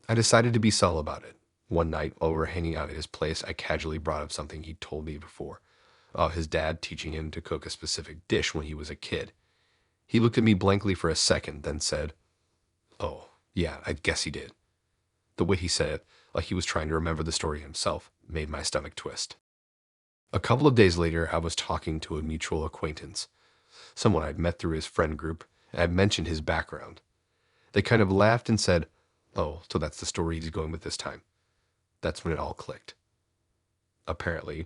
I decided to be subtle about it. One night, while we were hanging out at his place, I casually brought up something he'd told me before, about his dad teaching him to cook a specific dish when he was a kid. He looked at me blankly for a second, then said, "Oh, yeah, I guess he did." The way he said it, like he was trying to remember the story himself, made my stomach twist. A couple of days later, I was talking to a mutual acquaintance, someone I'd met through his friend group, and I'd mentioned his background. They kind of laughed and said, "Oh, so that's the story he's going with this time." That's when it all clicked. Apparently,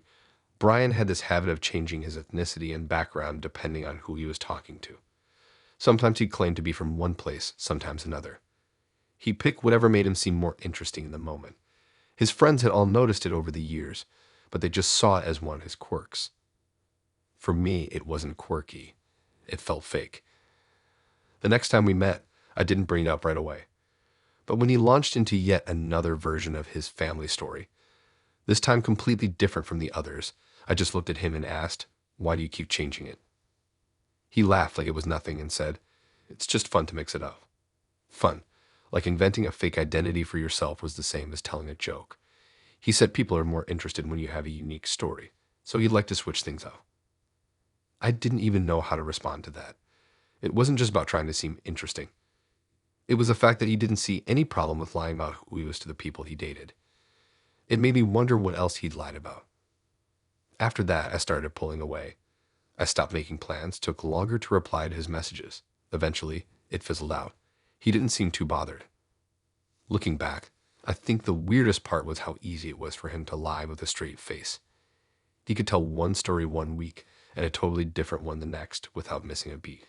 Brian had this habit of changing his ethnicity and background depending on who he was talking to. Sometimes he claimed to be from one place, sometimes another. He picked whatever made him seem more interesting in the moment. His friends had all noticed it over the years, but they just saw it as one of his quirks. For me, it wasn't quirky. It felt fake. The next time we met, I didn't bring it up right away. But when he launched into yet another version of his family story, this time completely different from the others, I just looked at him and asked, "Why do you keep changing it?" He laughed like it was nothing and said, "It's just fun to mix it up." Fun, like inventing a fake identity for yourself was the same as telling a joke. He said people are more interested when you have a unique story, so he'd like to switch things up. I didn't even know how to respond to that. It wasn't just about trying to seem interesting. It was the fact that he didn't see any problem with lying about who he was to the people he dated. It made me wonder what else he'd lied about. After that, I started pulling away. I stopped making plans, took longer to reply to his messages. Eventually, it fizzled out. He didn't seem too bothered. Looking back, I think the weirdest part was how easy it was for him to lie with a straight face. He could tell one story one week and a totally different one the next without missing a beat.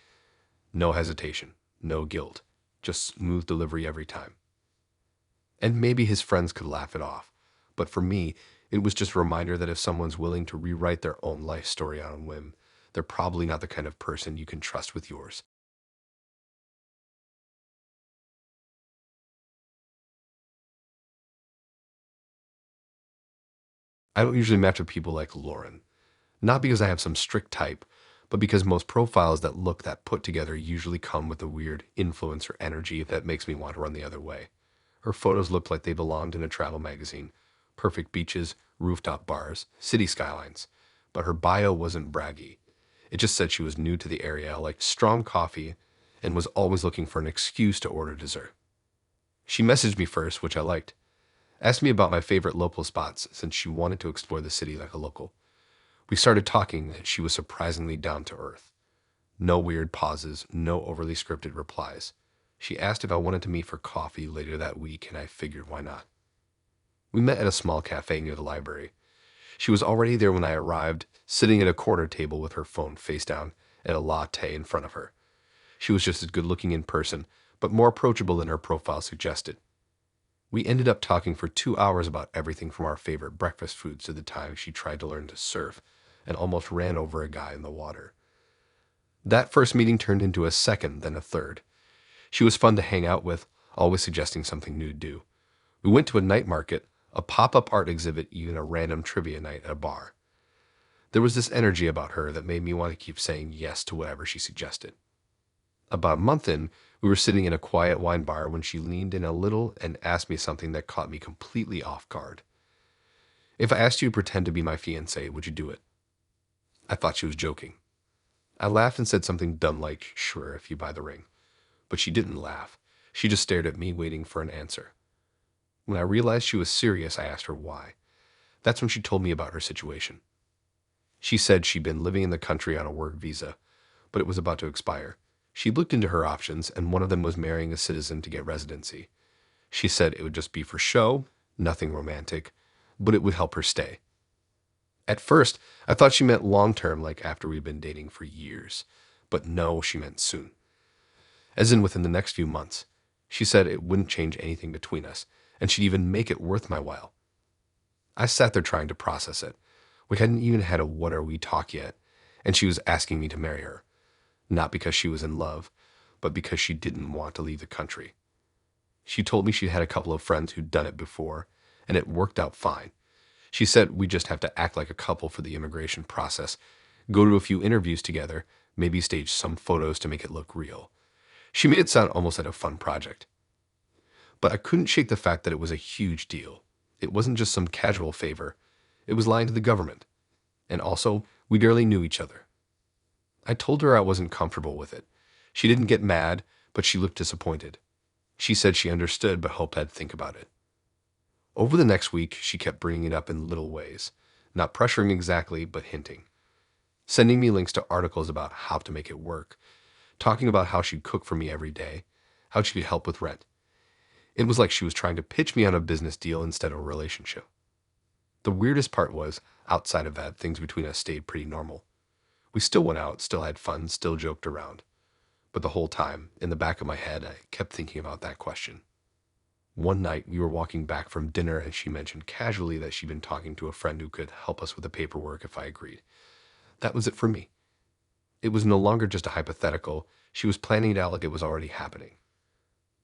No hesitation, no guilt, just smooth delivery every time. And maybe his friends could laugh it off, but for me, it was just a reminder that if someone's willing to rewrite their own life story on a whim, they're probably not the kind of person you can trust with yours. I don't usually match with people like Lauren, not because I have some strict type, but because most profiles that look that put together usually come with a weird influencer energy that makes me want to run the other way. Her photos looked like they belonged in a travel magazine. Perfect beaches, rooftop bars, city skylines. But her bio wasn't braggy. It just said she was new to the area, liked strong coffee, and was always looking for an excuse to order dessert. She messaged me first, which I liked. Asked me about my favorite local spots since she wanted to explore the city like a local. We started talking and she was surprisingly down to earth. No weird pauses, no overly scripted replies. She asked if I wanted to meet for coffee later that week, and I figured why not. We met at a small cafe near the library. She was already there when I arrived, sitting at a corner table with her phone face down and a latte in front of her. She was just as good looking in person, but more approachable than her profile suggested. We ended up talking for 2 hours about everything from our favorite breakfast foods to the time she tried to learn to surf and almost ran over a guy in the water. That first meeting turned into a second, then a third. She was fun to hang out with, always suggesting something new to do. We went to a night market, a pop-up art exhibit, even a random trivia night at a bar. There was this energy about her that made me want to keep saying yes to whatever she suggested. About a month in, we were sitting in a quiet wine bar when she leaned in a little and asked me something that caught me completely off guard. "If I asked you to pretend to be my fiancé, would you do it?" I thought she was joking. I laughed and said something dumb like, "Sure, if you buy the ring." But she didn't laugh. She just stared at me, waiting for an answer. When I realized she was serious, I asked her why. That's when she told me about her situation. She said she'd been living in the country on a work visa, but it was about to expire. She looked into her options, and one of them was marrying a citizen to get residency. She said it would just be for show, nothing romantic, but it would help her stay. At first, I thought she meant long-term, like after we'd been dating for years. But no, she meant soon. As in within the next few months. She said it wouldn't change anything between us, and she'd even make it worth my while. I sat there trying to process it. We hadn't even had a what are we talk yet, and she was asking me to marry her, not because she was in love, but because she didn't want to leave the country. She told me she had a couple of friends who'd done it before, and it worked out fine. She said we just have to act like a couple for the immigration process, go to a few interviews together, maybe stage some photos to make it look real. She made it sound almost like a fun project. But I couldn't shake the fact that it was a huge deal. It wasn't just some casual favor. It was lying to the government. And also, we barely knew each other. I told her I wasn't comfortable with it. She didn't get mad, but she looked disappointed. She said she understood, but hoped I'd think about it. Over the next week, she kept bringing it up in little ways, not pressuring exactly, but hinting. Sending me links to articles about how to make it work, talking about how she'd cook for me every day, how she could help with rent. It was like she was trying to pitch me on a business deal instead of a relationship. The weirdest part was, outside of that, things between us stayed pretty normal. We still went out, still had fun, still joked around. But the whole time, in the back of my head, I kept thinking about that question. One night, we were walking back from dinner and she mentioned casually that she'd been talking to a friend who could help us with the paperwork if I agreed. That was it for me. It was no longer just a hypothetical. She was planning it out like it was already happening.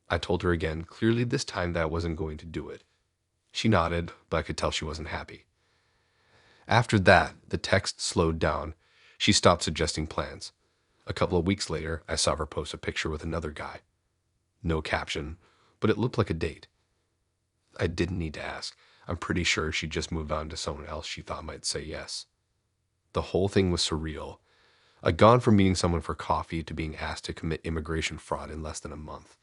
I told her again, clearly this time, that I wasn't going to do it. She nodded, but I could tell she wasn't happy. After that, the text slowed down. She stopped suggesting plans. A couple of weeks later, I saw her post a picture with another guy. No caption, but it looked like a date. I didn't need to ask. I'm pretty sure she'd just moved on to someone else she thought might say yes. The whole thing was surreal. I'd gone from meeting someone for coffee to being asked to commit immigration fraud in less than a month.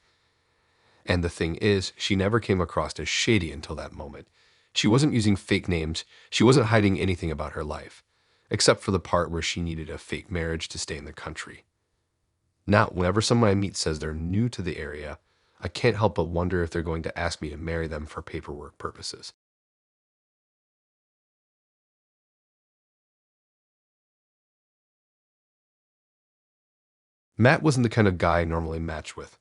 And the thing is, she never came across as shady until that moment. She wasn't using fake names. She wasn't hiding anything about her life, except for the part where she needed a fake marriage to stay in the country. Now, whenever someone I meet says they're new to the area, I can't help but wonder if they're going to ask me to marry them for paperwork purposes. Matt wasn't the kind of guy I normally match with.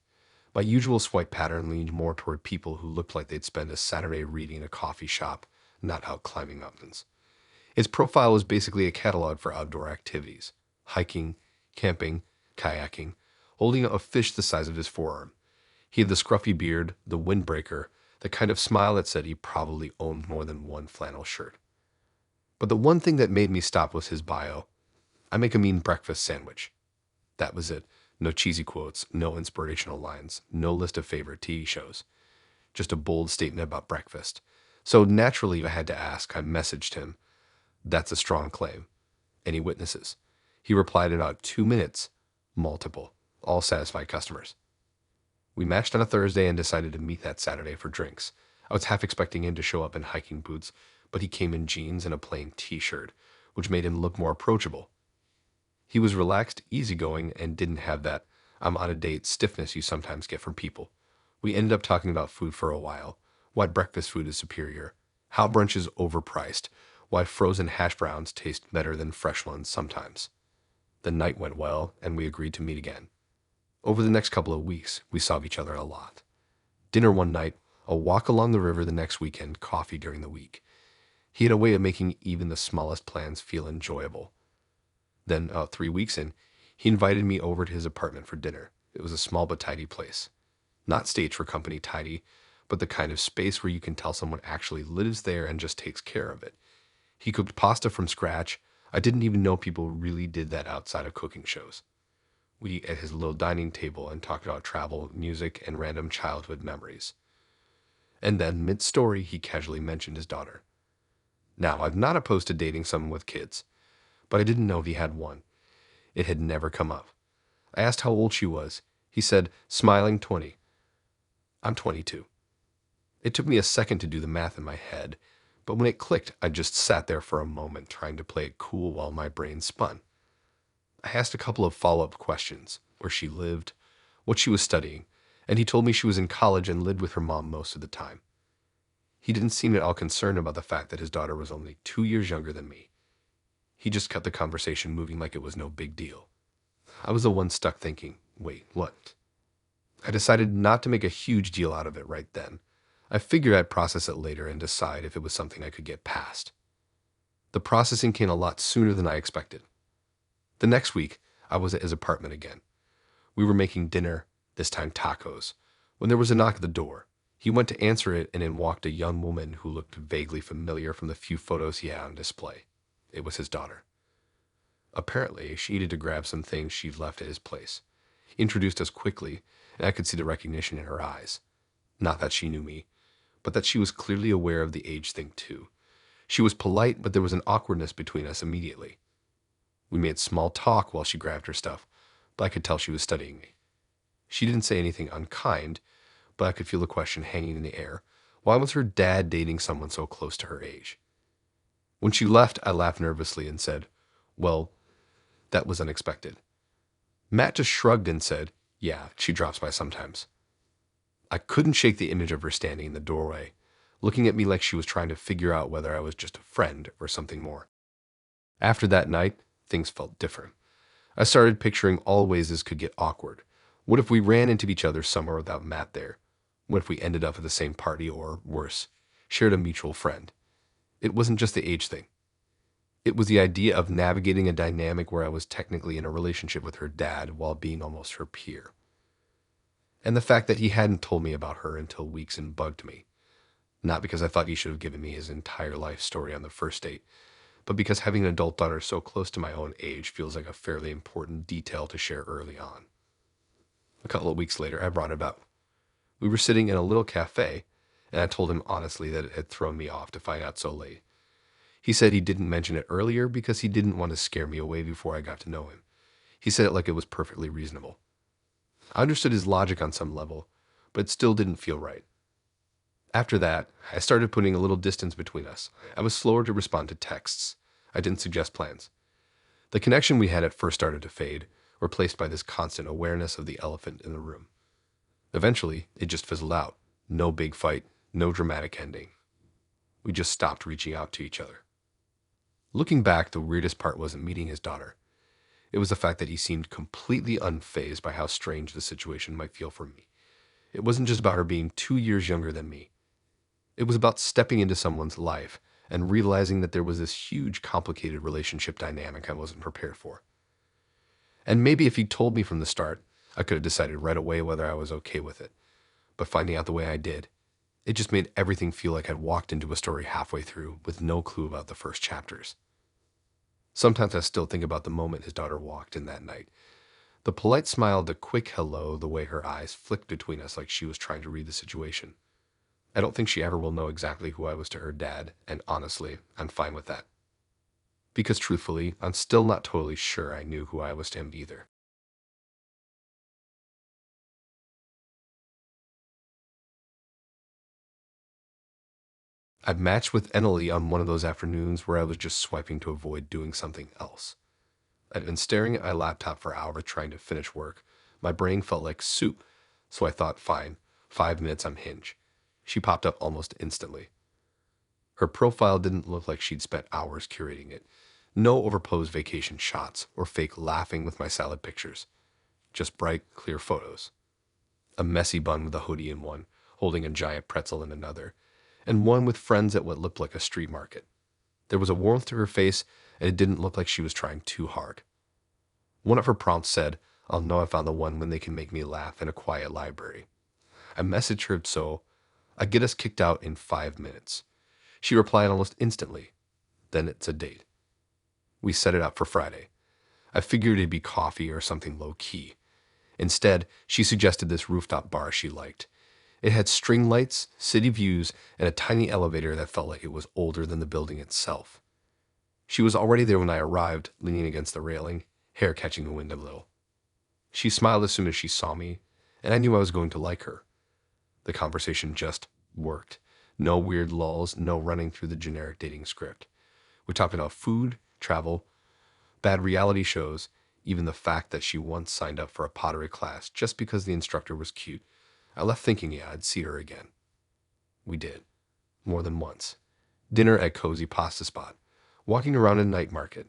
My usual swipe pattern leaned more toward people who looked like they'd spend a Saturday reading in a coffee shop, not out climbing mountains. His profile was basically a catalog for outdoor activities: hiking, camping, kayaking, holding a fish the size of his forearm. He had the scruffy beard, the windbreaker, the kind of smile that said he probably owned more than one flannel shirt. But the one thing that made me stop was his bio. I make a mean breakfast sandwich. That was it. No cheesy quotes, no inspirational lines, no list of favorite TV shows. Just a bold statement about breakfast. So naturally, I had to ask. I messaged him. That's a strong claim. Any witnesses? He replied in about 2 minutes. Multiple. All satisfied customers. We matched on a Thursday and decided to meet that Saturday for drinks. I was half expecting him to show up in hiking boots, but he came in jeans and a plain t-shirt, which made him look more approachable. He was relaxed, easygoing, and didn't have that "I'm on a date" stiffness you sometimes get from people. We ended up talking about food for a while, why breakfast food is superior, how brunch is overpriced, why frozen hash browns taste better than fresh ones sometimes. The night went well, and we agreed to meet again. Over the next couple of weeks, we saw each other a lot. Dinner one night, a walk along the river the next weekend, coffee during the week. He had a way of making even the smallest plans feel enjoyable. Then, 3 weeks in, he invited me over to his apartment for dinner. It was a small but tidy place. Not staged for company tidy, but the kind of space where you can tell someone actually lives there and just takes care of it. He cooked pasta from scratch. I didn't even know people really did that outside of cooking shows. We ate at his little dining table and talked about travel, music, and random childhood memories. And then, mid-story, he casually mentioned his daughter. Now, I'm not opposed to dating someone with kids, but I didn't know if he had one. It had never come up. I asked how old she was. He said, smiling, 20. I'm 22. It took me a second to do the math in my head, but when it clicked, I just sat there for a moment trying to play it cool while my brain spun. I asked a couple of follow-up questions: where she lived, what she was studying, and he told me she was in college and lived with her mom most of the time. He didn't seem at all concerned about the fact that his daughter was only 2 years younger than me. He just kept the conversation moving like it was no big deal. I was the one stuck thinking, wait, what? I decided not to make a huge deal out of it right then. I figured I'd process it later and decide if it was something I could get past. The processing came a lot sooner than I expected. The next week, I was at his apartment again. We were making dinner, this time tacos, when there was a knock at the door. He went to answer it, and in walked a young woman who looked vaguely familiar from the few photos he had on display. It was his daughter. Apparently, she needed to grab some things she'd left at his place. He introduced us quickly, and I could see the recognition in her eyes. Not that she knew me, but that she was clearly aware of the age thing too. She was polite, but there was an awkwardness between us immediately. We made small talk while she grabbed her stuff, but I could tell she was studying me. She didn't say anything unkind, but I could feel the question hanging in the air. Why was her dad dating someone so close to her age? When she left, I laughed nervously and said, "Well, that was unexpected." Matt just shrugged and said, "Yeah, she drops by sometimes." I couldn't shake the image of her standing in the doorway, looking at me like she was trying to figure out whether I was just a friend or something more. After that night, things felt different. I started picturing all ways this could get awkward. What if we ran into each other somewhere without Matt there? What if we ended up at the same party or, worse, shared a mutual friend? It wasn't just the age thing. It was the idea of navigating a dynamic where I was technically in a relationship with her dad while being almost her peer. And the fact that he hadn't told me about her until weeks and bugged me. Not because I thought he should have given me his entire life story on the first date, but because having an adult daughter so close to my own age feels like a fairly important detail to share early on. A couple of weeks later, I brought it up. We were sitting in a little cafe, and I told him honestly that it had thrown me off to find out so late. He said he didn't mention it earlier because he didn't want to scare me away before I got to know him. He said it like it was perfectly reasonable. I understood his logic on some level, but it still didn't feel right. After that, I started putting a little distance between us. I was slower to respond to texts. I didn't suggest plans. The connection we had at first started to fade, replaced by this constant awareness of the elephant in the room. Eventually, it just fizzled out. No big fight, no dramatic ending. We just stopped reaching out to each other. Looking back, the weirdest part wasn't meeting his daughter. It was the fact that he seemed completely unfazed by how strange the situation might feel for me. It wasn't just about her being 2 years younger than me. It was about stepping into someone's life and realizing that there was this huge, complicated relationship dynamic I wasn't prepared for. And maybe if he'd told me from the start, I could have decided right away whether I was okay with it. But finding out the way I did, it just made everything feel like I'd walked into a story halfway through with no clue about the first chapters. Sometimes I still think about the moment his daughter walked in that night. The polite smile, the quick hello, the way her eyes flicked between us like she was trying to read the situation. I don't think she ever will know exactly who I was to her dad, and honestly, I'm fine with that. Because truthfully, I'm still not totally sure I knew who I was to him either. I'd matched with Emily on one of those afternoons where I was just swiping to avoid doing something else. I'd been staring at my laptop for hours trying to finish work. My brain felt like soup, so I thought, fine, 5 minutes on Hinge. She popped up almost instantly. Her profile didn't look like she'd spent hours curating it. No overposed vacation shots or fake laughing with my salad pictures. Just bright, clear photos. A messy bun with a hoodie in one, holding a giant pretzel in another, and one with friends at what looked like a street market. There was a warmth to her face, and it didn't look like she was trying too hard. One of her prompts said, "I'll know I found the one when they can make me laugh in a quiet library." I messaged her so I'd get us kicked out in 5 minutes. She replied almost instantly. Then it's a date. We set it up for Friday. I figured it'd be coffee or something low-key. Instead, she suggested this rooftop bar she liked. It had string lights, city views, and a tiny elevator that felt like it was older than the building itself. She was already there when I arrived, leaning against the railing, hair catching the wind a little. She smiled as soon as she saw me, and I knew I was going to like her. The conversation just worked. No weird lulls, no running through the generic dating script. We talked about food, travel, bad reality shows, even the fact that she once signed up for a pottery class just because the instructor was cute. I left thinking, yeah, I'd see her again. We did. More than once. Dinner at Cozy Pasta Spot. Walking around a night market.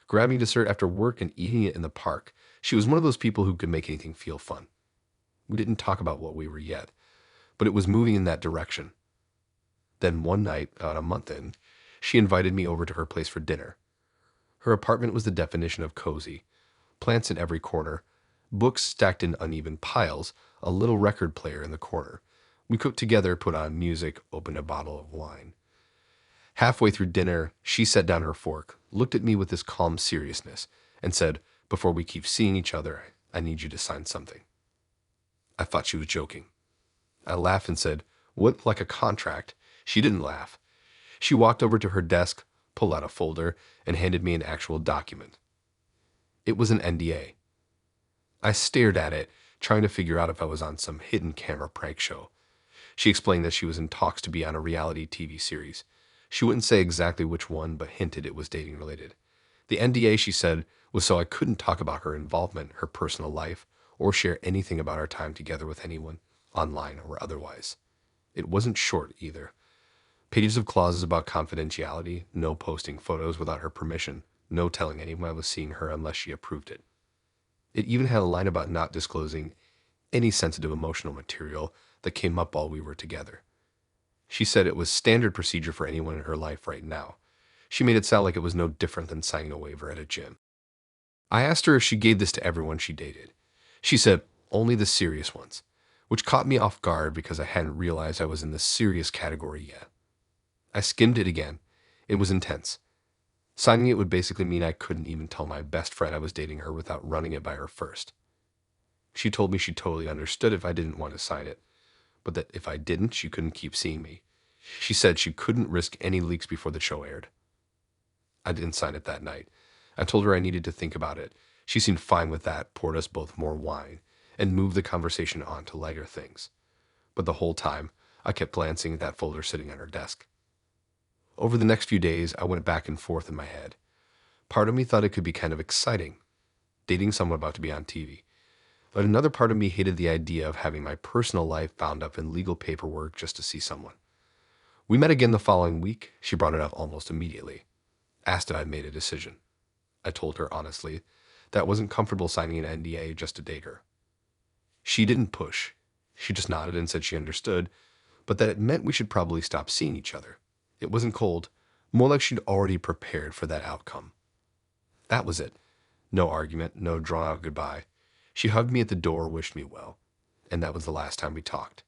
Grabbing dessert after work and eating it in the park. She was one of those people who could make anything feel fun. We didn't talk about what we were yet, but it was moving in that direction. Then one night, about a month in, she invited me over to her place for dinner. Her apartment was the definition of cozy. Plants in every corner, books stacked in uneven piles, a little record player in the corner. We cooked together, put on music, opened a bottle of wine. Halfway through dinner, she set down her fork, looked at me with this calm seriousness, and said, "Before we keep seeing each other, I need you to sign something." I thought she was joking. I laughed and said, "What, like a contract?" She didn't laugh. She walked over to her desk, pulled out a folder, and handed me an actual document. It was an NDA. I stared at it, trying to figure out if I was on some hidden camera prank show. She explained that she was in talks to be on a reality TV series. She wouldn't say exactly which one, but hinted it was dating related. The NDA, she said, was so I couldn't talk about her involvement, her personal life, or share anything about our time together with anyone, online or otherwise. It wasn't short either. Pages of clauses about confidentiality, no posting photos without her permission, no telling anyone I was seeing her unless she approved it. It even had a line about not disclosing any sensitive emotional material that came up while we were together. She said it was standard procedure for anyone in her life right now. She made it sound like it was no different than signing a waiver at a gym. I asked her if she gave this to everyone she dated. She said, only the serious ones, which caught me off guard because I hadn't realized I was in the serious category yet. I skimmed it again. It was intense. Signing it would basically mean I couldn't even tell my best friend I was dating her without running it by her first. She told me she totally understood if I didn't want to sign it, but that if I didn't, she couldn't keep seeing me. She said she couldn't risk any leaks before the show aired. I didn't sign it that night. I told her I needed to think about it. She seemed fine with that, poured us both more wine, and moved the conversation on to lighter things. But the whole time, I kept glancing at that folder sitting on her desk. Over the next few days, I went back and forth in my head. Part of me thought it could be kind of exciting, dating someone about to be on TV. But another part of me hated the idea of having my personal life bound up in legal paperwork just to see someone. We met again the following week. She brought it up almost immediately. Asked if I'd made a decision. I told her honestly that I wasn't comfortable signing an NDA just to date her. She didn't push. She just nodded and said she understood, but that it meant we should probably stop seeing each other. It wasn't cold, more like she'd already prepared for that outcome. That was it. No argument, no drawn-out goodbye. She hugged me at the door, wished me well, and that was the last time we talked.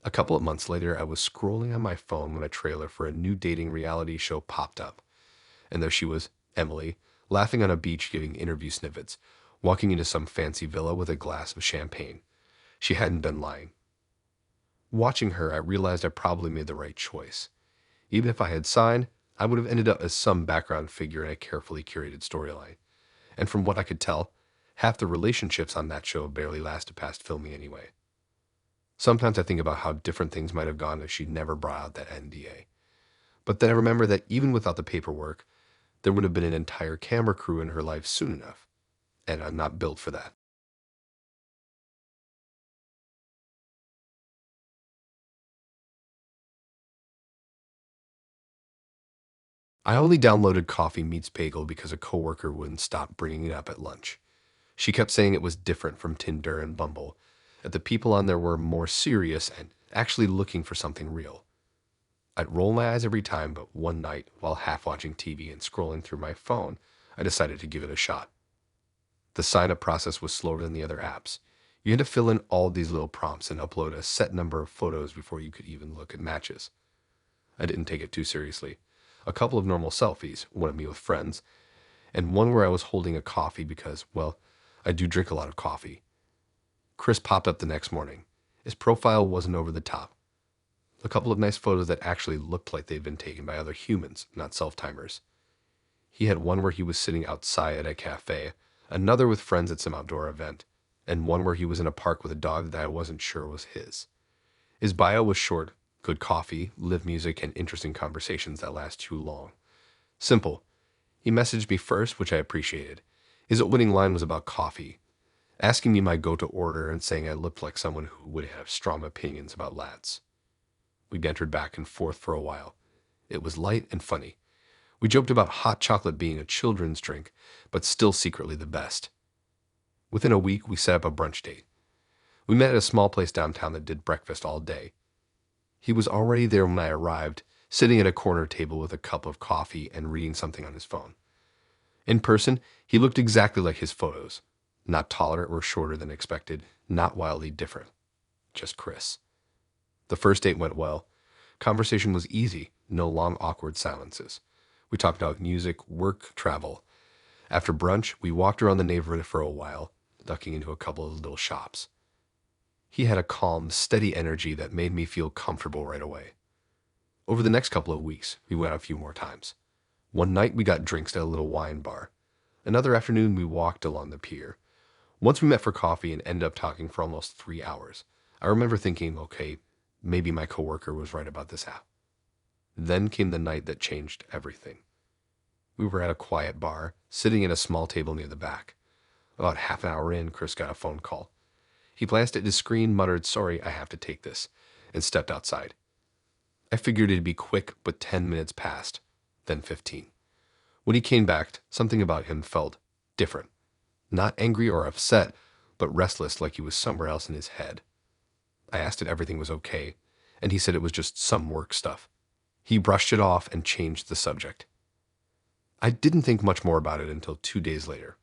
A couple of months later, I was scrolling on my phone when a trailer for a new dating reality show popped up. And there she was, Emily, laughing on a beach giving interview snippets, walking into some fancy villa with a glass of champagne. She hadn't been lying. Watching her, I realized I probably made the right choice. Even if I had signed, I would have ended up as some background figure in a carefully curated storyline. And from what I could tell, half the relationships on that show barely lasted past filming anyway. Sometimes I think about how different things might have gone if she'd never brought out that NDA. But then I remember that even without the paperwork, there would have been an entire camera crew in her life soon enough. And I'm not built for that. I only downloaded Coffee Meets Bagel because a coworker wouldn't stop bringing it up at lunch. She kept saying it was different from Tinder and Bumble, that the people on there were more serious and actually looking for something real. I'd roll my eyes every time, but one night, while half watching TV and scrolling through my phone, I decided to give it a shot. The sign-up process was slower than the other apps. You had to fill in all these little prompts and upload a set number of photos before you could even look at matches. I didn't take it too seriously. A couple of normal selfies, one of me with friends, and one where I was holding a coffee because, well, I do drink a lot of coffee. Chris popped up the next morning. His profile wasn't over the top. A couple of nice photos that actually looked like they'd been taken by other humans, not self-timers. He had one where he was sitting outside at a cafe, another with friends at some outdoor event, and one where he was in a park with a dog that I wasn't sure was his. His bio was short: good coffee, live music, and interesting conversations that last too long. Simple. He messaged me first, which I appreciated. His opening line was about coffee, asking me my go-to order and saying I looked like someone who would have strong opinions about lads. We bantered back and forth for a while. It was light and funny. We joked about hot chocolate being a children's drink, but still secretly the best. Within a week, we set up a brunch date. We met at a small place downtown that did breakfast all day. He was already there when I arrived, sitting at a corner table with a cup of coffee and reading something on his phone. In person, he looked exactly like his photos. Not taller or shorter than expected, not wildly different. Just Chris. The first date went well. Conversation was easy, no long awkward silences. We talked about music, work, travel. After brunch, we walked around the neighborhood for a while, ducking into a couple of little shops. He had a calm, steady energy that made me feel comfortable right away. Over the next couple of weeks, we went out a few more times. One night, we got drinks at a little wine bar. Another afternoon, we walked along the pier. Once we met for coffee and ended up talking for almost 3 hours. I remember thinking, okay, maybe my coworker was right about this app. Then came the night that changed everything. We were at a quiet bar, sitting at a small table near the back. About half an hour in, Chris got a phone call. He glanced at his screen, muttered, "Sorry, I have to take this," and stepped outside. I figured it'd be quick, but 10 minutes passed, then 15. When he came back, something about him felt different. Not angry or upset, but restless, like he was somewhere else in his head. I asked if everything was okay, and he said it was just some work stuff. He brushed it off and changed the subject. I didn't think much more about it until 2 days later.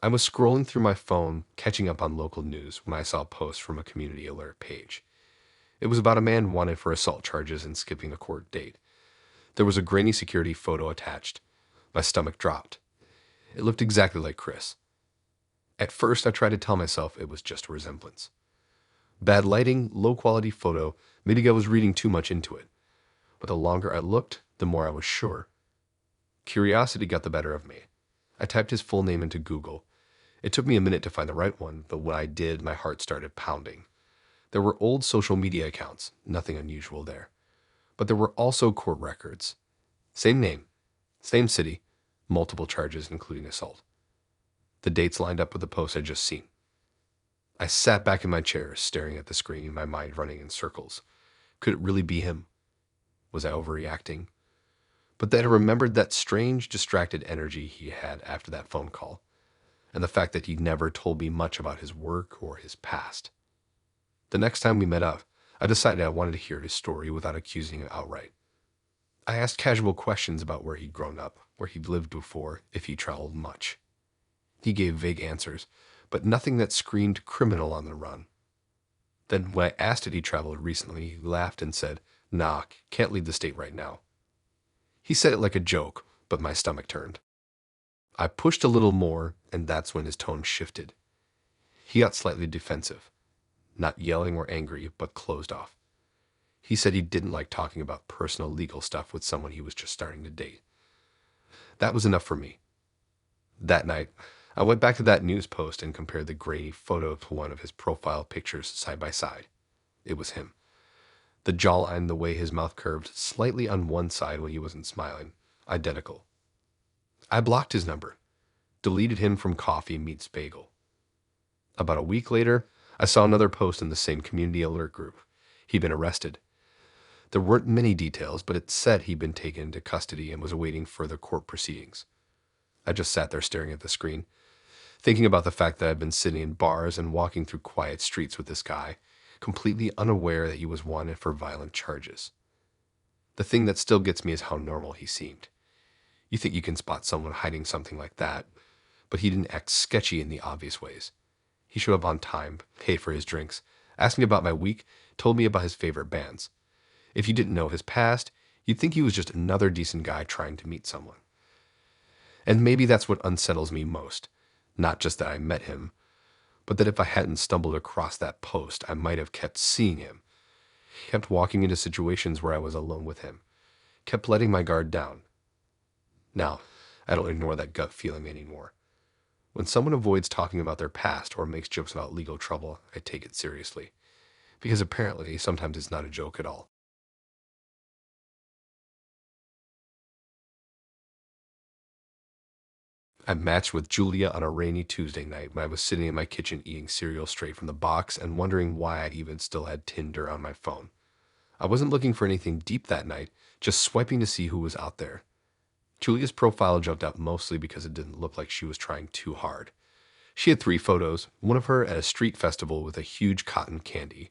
I was scrolling through my phone, catching up on local news, when I saw a post from a community alert page. It was about a man wanted for assault charges and skipping a court date. There was a grainy security photo attached. My stomach dropped. It looked exactly like Chris. At first, I tried to tell myself it was just a resemblance. Bad lighting, low-quality photo, maybe I was reading too much into it. But the longer I looked, the more I was sure. Curiosity got the better of me. I typed his full name into Google. It took me a minute to find the right one, but when I did, my heart started pounding. There were old social media accounts, nothing unusual there. But there were also court records. Same name, same city, multiple charges including assault. The dates lined up with the post I'd just seen. I sat back in my chair, staring at the screen, my mind running in circles. Could it really be him? Was I overreacting? But then I remembered that strange, distracted energy he had after that phone call, and the fact that he never told me much about his work or his past. The next time we met up, I decided I wanted to hear his story without accusing him outright. I asked casual questions about where he'd grown up, where he'd lived before, if he traveled much. He gave vague answers, but nothing that screamed criminal on the run. Then when I asked if he traveled recently, he laughed and said, "Nah, can't leave the state right now." He said it like a joke, but my stomach turned. I pushed a little more, and that's when his tone shifted. He got slightly defensive. Not yelling or angry, but closed off. He said he didn't like talking about personal legal stuff with someone he was just starting to date. That was enough for me. That night, I went back to that news post and compared the grainy photo to one of his profile pictures side by side. It was him. The jawline, the way his mouth curved slightly on one side when he wasn't smiling, identical. I blocked his number, deleted him from Coffee Meets Bagel. About a week later, I saw another post in the same community alert group. He'd been arrested. There weren't many details, but it said he'd been taken into custody and was awaiting further court proceedings. I just sat there staring at the screen, thinking about the fact that I'd been sitting in bars and walking through quiet streets with this guy, completely unaware that he was wanted for violent charges. The thing that still gets me is how normal he seemed. You think you can spot someone hiding something like that, but he didn't act sketchy in the obvious ways. He showed up on time, paid for his drinks, asked me about my week, told me about his favorite bands. If you didn't know his past, you'd think he was just another decent guy trying to meet someone. And maybe that's what unsettles me most. Not just that I met him, but that if I hadn't stumbled across that post, I might have kept seeing him. Kept walking into situations where I was alone with him. Kept letting my guard down. Now, I don't ignore that gut feeling anymore. When someone avoids talking about their past or makes jokes about legal trouble, I take it seriously. Because apparently, sometimes it's not a joke at all. I matched with Julia on a rainy Tuesday night when I was sitting in my kitchen eating cereal straight from the box and wondering why I even still had Tinder on my phone. I wasn't looking for anything deep that night, just swiping to see who was out there. Julia's profile jumped out mostly because it didn't look like she was trying too hard. She had 3 photos, one of her at a street festival with a huge cotton candy,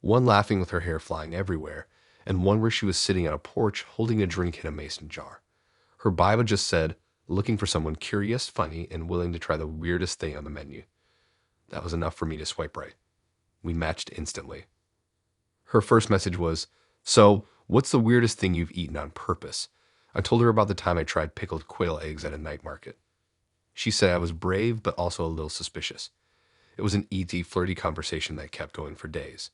one laughing with her hair flying everywhere, and one where she was sitting on a porch holding a drink in a mason jar. Her bio just said, looking for someone curious, funny, and willing to try the weirdest thing on the menu. That was enough for me to swipe right. We matched instantly. Her first message was, "So, what's the weirdest thing you've eaten on purpose?" I told her about the time I tried pickled quail eggs at a night market. She said I was brave, but also a little suspicious. It was an easy, flirty conversation that kept going for days.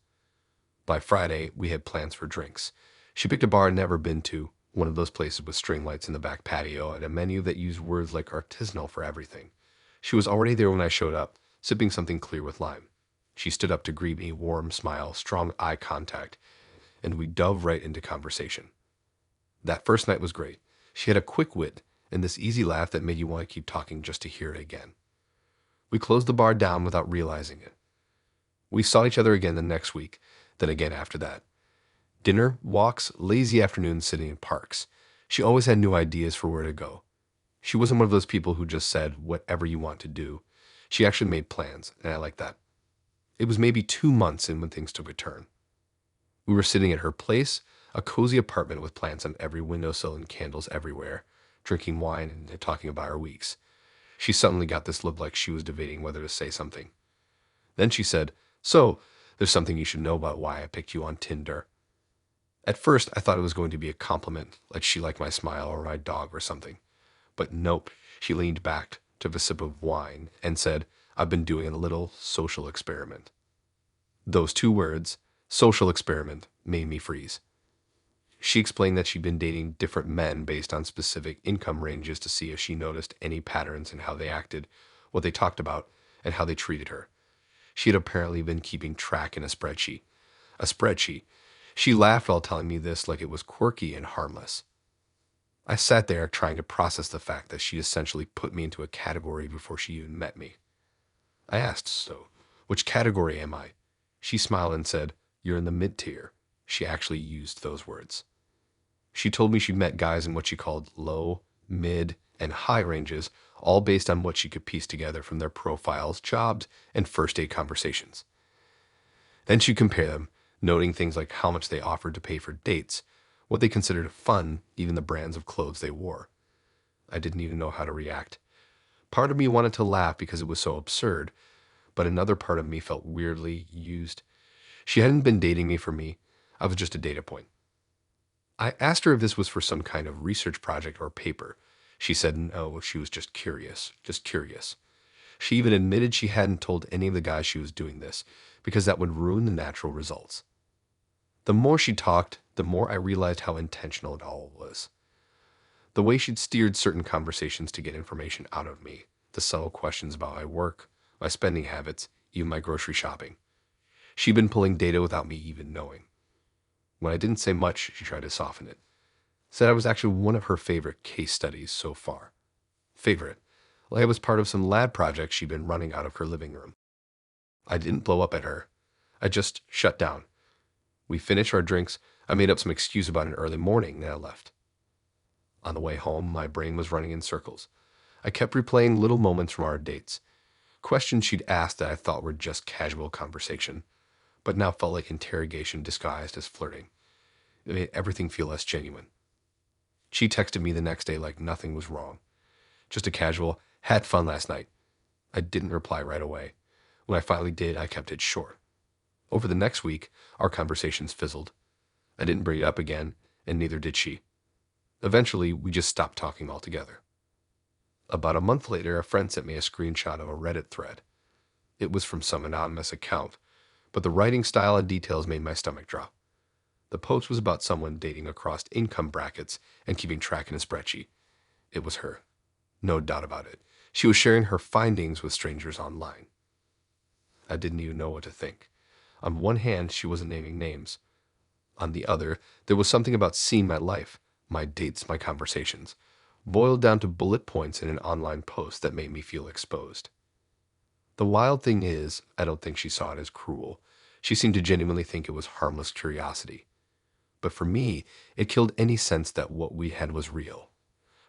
By Friday, we had plans for drinks. She picked a bar I'd never been to, one of those places with string lights in the back patio and a menu that used words like artisanal for everything. She was already there when I showed up, sipping something clear with lime. She stood up to greet me, warm smile, strong eye contact, and we dove right into conversation. That first night was great. She had a quick wit and this easy laugh that made you want to keep talking just to hear it again. We closed the bar down without realizing it. We saw each other again the next week, then again after that. Dinner, walks, lazy afternoons sitting in parks. She always had new ideas for where to go. She wasn't one of those people who just said whatever you want to do. She actually made plans, and I liked that. It was maybe 2 months in when things took a turn. We were sitting at her place, a cozy apartment with plants on every windowsill and candles everywhere, drinking wine and talking about our weeks. She suddenly got this look like she was debating whether to say something. Then she said, "So, there's something you should know about why I picked you on Tinder." At first, I thought it was going to be a compliment, like she liked my smile or my dog or something. But nope, she leaned back, took a sip of wine, and said, "I've been doing a little social experiment." Those two words, social experiment, made me freeze. She explained that she'd been dating different men based on specific income ranges to see if she noticed any patterns in how they acted, what they talked about, and how they treated her. She had apparently been keeping track in a spreadsheet. A spreadsheet. She laughed while telling me this like it was quirky and harmless. I sat there trying to process the fact that she essentially put me into a category before she even met me. I asked, "So, which category am I?" She smiled and said, "You're in the mid-tier." She actually used those words. She told me she'd met guys in what she called low, mid, and high ranges, all based on what she could piece together from their profiles, jobs, and first date conversations. Then she'd compare them, noting things like how much they offered to pay for dates, what they considered fun, even the brands of clothes they wore. I didn't even know how to react. Part of me wanted to laugh because it was so absurd, but another part of me felt weirdly used. She hadn't been dating me for me. I was just a data point. I asked her if this was for some kind of research project or paper. She said no, she was just curious, just curious. She even admitted she hadn't told any of the guys she was doing this, because that would ruin the natural results. The more she talked, the more I realized how intentional it all was. The way she'd steered certain conversations to get information out of me, the subtle questions about my work, my spending habits, even my grocery shopping. She'd been pulling data without me even knowing. When I didn't say much, she tried to soften it. Said I was actually one of her favorite case studies so far. Favorite, like I was part of some lab project she'd been running out of her living room. I didn't blow up at her. I just shut down. We finished our drinks. I made up some excuse about an early morning, and I left. On the way home, my brain was running in circles. I kept replaying little moments from our dates, questions she'd asked that I thought were just casual conversation, but now felt like interrogation disguised as flirting. It made everything feel less genuine. She texted me the next day like nothing was wrong. Just a casual, "Had fun last night." I didn't reply right away. When I finally did, I kept it short. Over the next week, our conversations fizzled. I didn't bring it up again, and neither did she. Eventually, we just stopped talking altogether. About a month later, a friend sent me a screenshot of a Reddit thread. It was from some anonymous account, but the writing style and details made my stomach drop. The post was about someone dating across income brackets and keeping track in a spreadsheet. It was her. No doubt about it. She was sharing her findings with strangers online. I didn't even know what to think. On one hand, she wasn't naming names. On the other, there was something about seeing my life, my dates, my conversations, boiled down to bullet points in an online post that made me feel exposed. The wild thing is, I don't think she saw it as cruel. She seemed to genuinely think it was harmless curiosity. But for me, it killed any sense that what we had was real.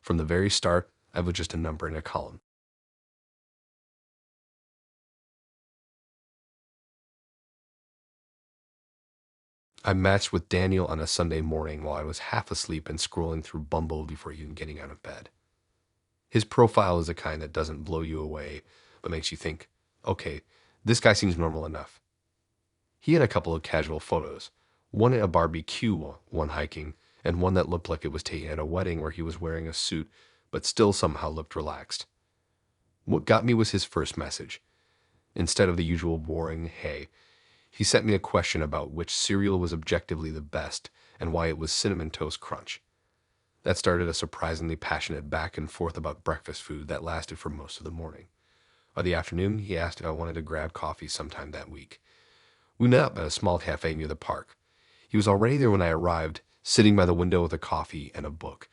From the very start, I was just a number in a column. I matched with Daniel on a Sunday morning while I was half asleep and scrolling through Bumble before even getting out of bed. His profile is the kind that doesn't blow you away, but makes you think, okay, this guy seems normal enough. He had a couple of casual photos, one at a barbecue, one hiking, and one that looked like it was taken at a wedding where he was wearing a suit, but still somehow looked relaxed. What got me was his first message. Instead of the usual boring, hey, he sent me a question about which cereal was objectively the best and why it was Cinnamon Toast Crunch. That started a surprisingly passionate back and forth about breakfast food that lasted for most of the morning. By the afternoon, he asked if I wanted to grab coffee sometime that week. We met up at a small cafe near the park. He was already there when I arrived, sitting by the window with a coffee and a book.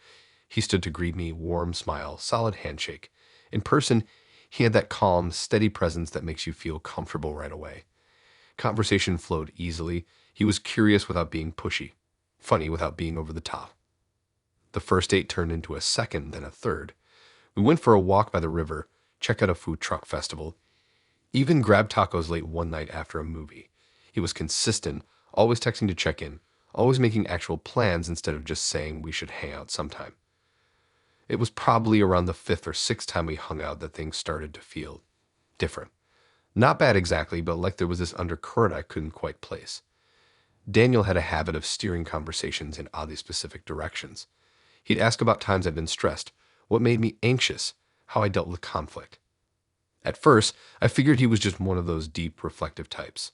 He stood to greet me, warm smile, solid handshake. In person, he had that calm, steady presence that makes you feel comfortable right away. Conversation flowed easily. He was curious without being pushy, funny without being over the top. The first date turned into a second, then a third. We went for a walk by the river, checked out a food truck festival, even grabbed tacos late one night after a movie. He was consistent, always texting to check in, always making actual plans instead of just saying we should hang out sometime. It was probably around the fifth or sixth time we hung out that things started to feel different. Not bad exactly, but like there was this undercurrent I couldn't quite place. Daniel had a habit of steering conversations in oddly specific directions. He'd ask about times I'd been stressed, what made me anxious, how I dealt with conflict. At first, I figured he was just one of those deep, reflective types,